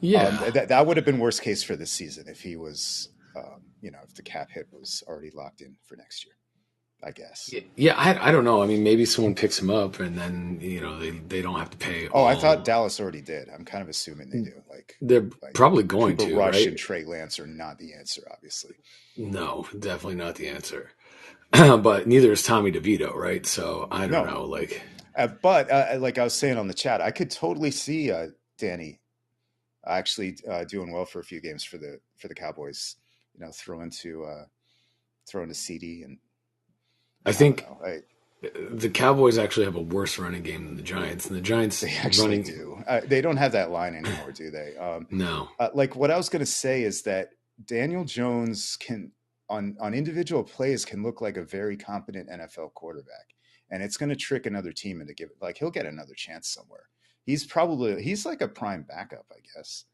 Yeah, that would have been worst case for this season if he was, if the cap hit was already locked in for next year. I guess. Yeah, I don't know. I mean, maybe someone picks him up and then, they don't have to pay. I thought Dallas already did. I'm kind of assuming they do. They're probably going to, Rush right? And Trey Lance are not the answer, obviously. No, definitely not the answer. But neither is Tommy DeVito, right? So I don't know. But like I was saying on the chat, I could totally see Danny, actually doing well for a few games for the Cowboys. Throwing to CD, and I I don't think know. the Cowboys actually have a worse running game than the Giants, and the Giants They actually do. They don't have that line anymore, do they? No. Like what I was going to say is that Daniel Jones can, on individual plays, can look like a very competent NFL quarterback, and it's going to trick another team into he'll get another chance somewhere. He's like a prime backup, I guess.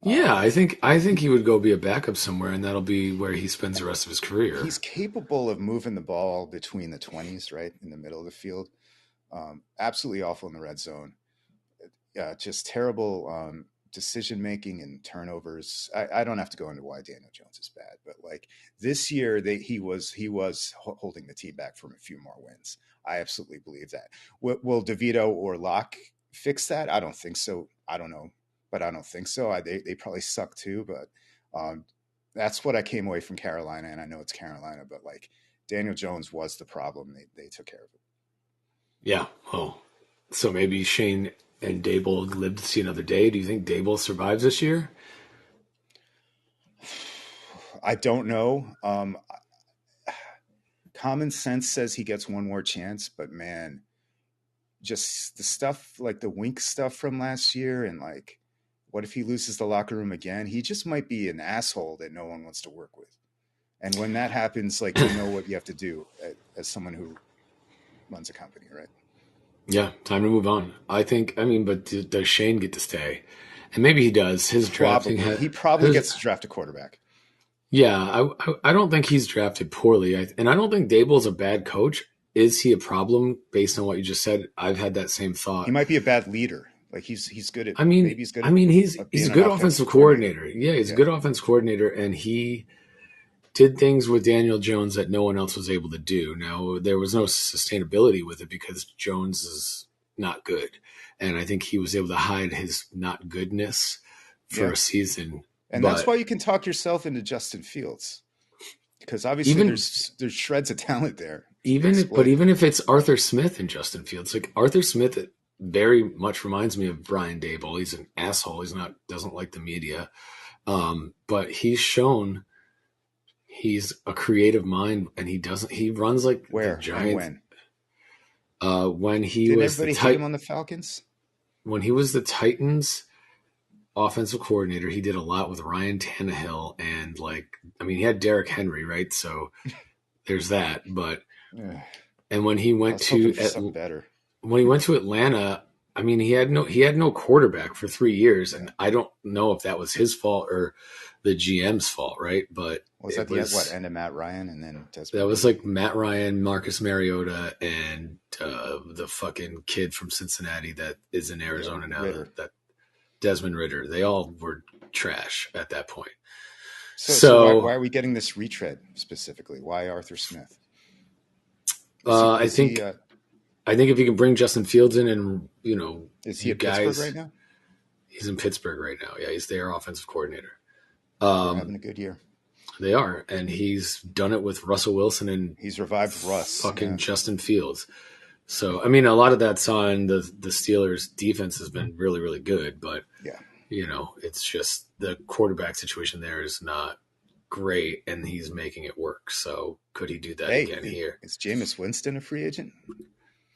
Yeah, I think he would go be a backup somewhere, and that'll be where he spends the rest of his career. He's capable of moving the ball between the 20s, right in the middle of the field. Absolutely awful in the red zone. Just terrible decision making and turnovers. I don't have to go into why Daniel Jones is bad, but like this year, he was holding the team back from a few more wins. I absolutely believe that. Will DeVito or Locke fix that? I don't think so. I don't know, but I don't think so. They probably suck too, but that's what I came away from Carolina, and I know it's Carolina, but like Daniel Jones was the problem. They took care of it. Yeah. Oh, so maybe Shane and Dable live to see another day. Do you think Dable survives this year? I don't know. Common sense says he gets one more chance, but man, just the stuff like the Wink stuff from last year, and like, what if he loses the locker room again? He just might be an asshole that no one wants to work with. And when that happens, like, you know what you have to do as someone who runs a company, right? Yeah, time to move on. But does Shane get to stay? And maybe he does. His drafting, he probably gets to draft a quarterback. Yeah, I don't think he's drafted poorly, and I don't think Dable's a bad coach. Is he a problem based on what you just said? I've had that same thought. He might be a bad leader. Like he's good at. Maybe he's good. He's a good offensive coordinator. Yeah, he's a good offensive coordinator, and he did things with Daniel Jones that no one else was able to do. Now, there was no sustainability with it because Jones is not good. And I think he was able to hide his not goodness for a season. And that's why you can talk yourself into Justin Fields. Because obviously there's shreds of talent there. Even if it's Arthur Smith and Justin Fields, like Arthur Smith very much reminds me of Brian Daboll. He's an asshole. Doesn't like the media. But he's shown he's a creative mind, and he runs like the Giants. And when? When he Did was everybody hate him on the Falcons? When he was the Titans offensive coordinator, he did a lot with Ryan Tannehill, and he had Derrick Henry, right? So there's that. But and when he went to Atlanta, he had no quarterback for 3 years, and I don't know if that was his fault or the GM's fault, right? But was that the end of Matt Ryan and then Desmond? That was like Matt Ryan, Marcus Mariota, and the fucking kid from Cincinnati that is in Arizona now, that Desmond Ridder. They all were trash at that point. So why are we getting this retread specifically? Why Arthur Smith? I think if you can bring Justin Fields in, and is he at Pittsburgh right now? He's in Pittsburgh right now. Yeah, he's their offensive coordinator. They're having a good year. They are, and he's done it with Russell Wilson, and he's revived Russ. Justin Fields. So a lot of that's on the Steelers' defense has been really, really good, but it's just the quarterback situation there is not great, and he's making it work. So could he do that again here? Is Jameis Winston a free agent?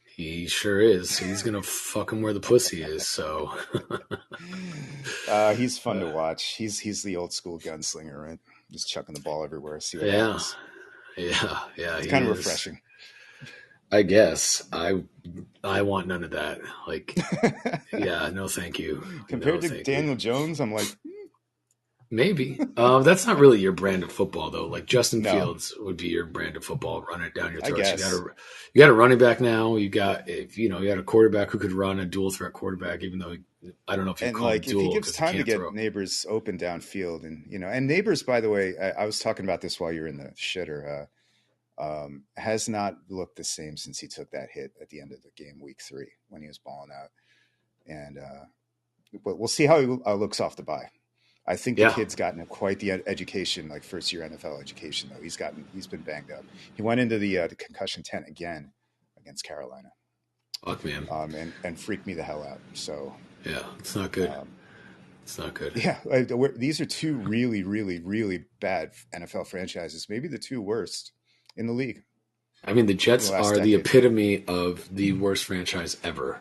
He sure is. He's gonna fuck him where the pussy is. So he's fun to watch. He's the old school gunslinger, right? Just chucking the ball everywhere. See what happens. Yeah. It's kind of refreshing. I guess I want none of that. No, thank you. Compared to Daniel Jones, I'm like, maybe. That's not really your brand of football, though. Like Justin Fields would be your brand of football. Run it down your throats. You got a running back now. You got a quarterback who could run, a dual threat quarterback. Even though I don't know if you call it dual. If he gives time to get Neighbors open downfield, and Neighbors, by the way, I was talking about this while you're in the shitter. Has not looked the same since he took that hit at the end of the game, week 3, when he was balling out. And but we'll see how he looks off the bye. I think the kid's gotten quite the education, like first year NFL education, though. He's been banged up. He went into the concussion tent again against Carolina. Fuck, man. And freaked me the hell out. So Yeah, it's not good. It's not good. Yeah, these are two really, really, really bad NFL franchises. Maybe the two worst in the league. I mean, the Jets are the epitome of the worst franchise ever.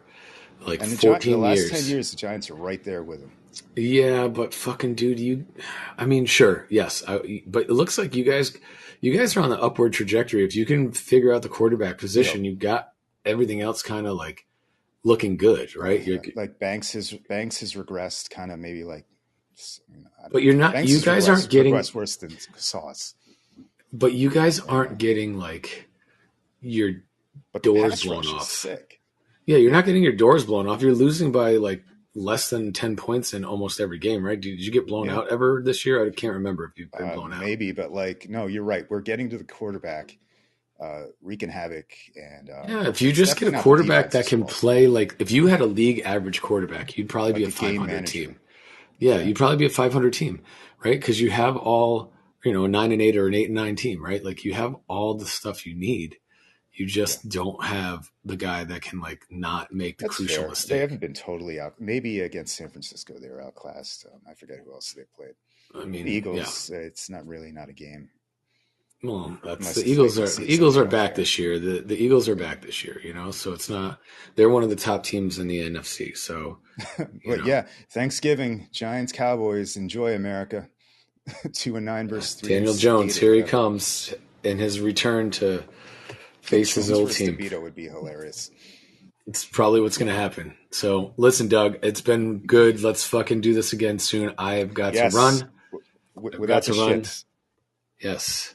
Like, and 14 the last years. 10 years, the Giants are right there with them. Yeah, but fucking dude, I mean, sure, yes, but it looks like you guys are on the upward trajectory. If you can figure out the quarterback position, you've got everything else kind of like looking good, right? Like Banks has regressed, kind of maybe like. But you're not. Banks you guys aren't getting worse than Sauce. But you guys aren't getting like your doors blown off. Sick. Yeah, you're not getting your doors blown off. You're losing by like less than 10 points in almost every game, right? Did you get blown out ever this year? I can't remember if you've been blown out. Maybe, but like, no, you're right. We're getting to the quarterback, wreaking havoc. And if you just get a quarterback that can play, like if you had a league average quarterback, you'd probably be a 500 team. Yeah, you'd probably be a 500 team, right? Because you have all, a 9-8 or an 8-9 team, right? Like you have all the stuff you need. You just don't have the guy that can like not make the crucial mistake. They haven't been totally out. Maybe against San Francisco, they were outclassed. I forget who else they played. I mean, the Eagles. It's not a game. Well, the Eagles are back this year. The Eagles are back this year. So it's not. They're one of the top teams in the NFC. So, but yeah, Thanksgiving, Giants, Cowboys. Enjoy America. 2-9 versus 3. Daniel Jones, here he comes in his return to face his old team. DeVito would be hilarious. It's probably what's going to happen. So listen, Doug, it's been good. Let's fucking do this again soon. I have got to run. Without to run. Yes.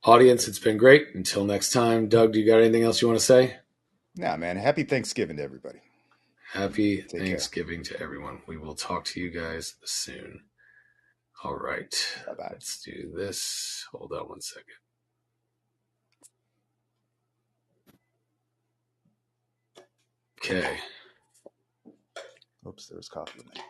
Audience, it's been great. Until next time. Doug, do you got anything else you want to say? Nah, man. Happy Thanksgiving to everybody. Happy Thanksgiving to everyone. We will talk to you guys soon. All right. Bye-bye. Let's do this. Hold on one second. Okay. Oops, there was coffee in there.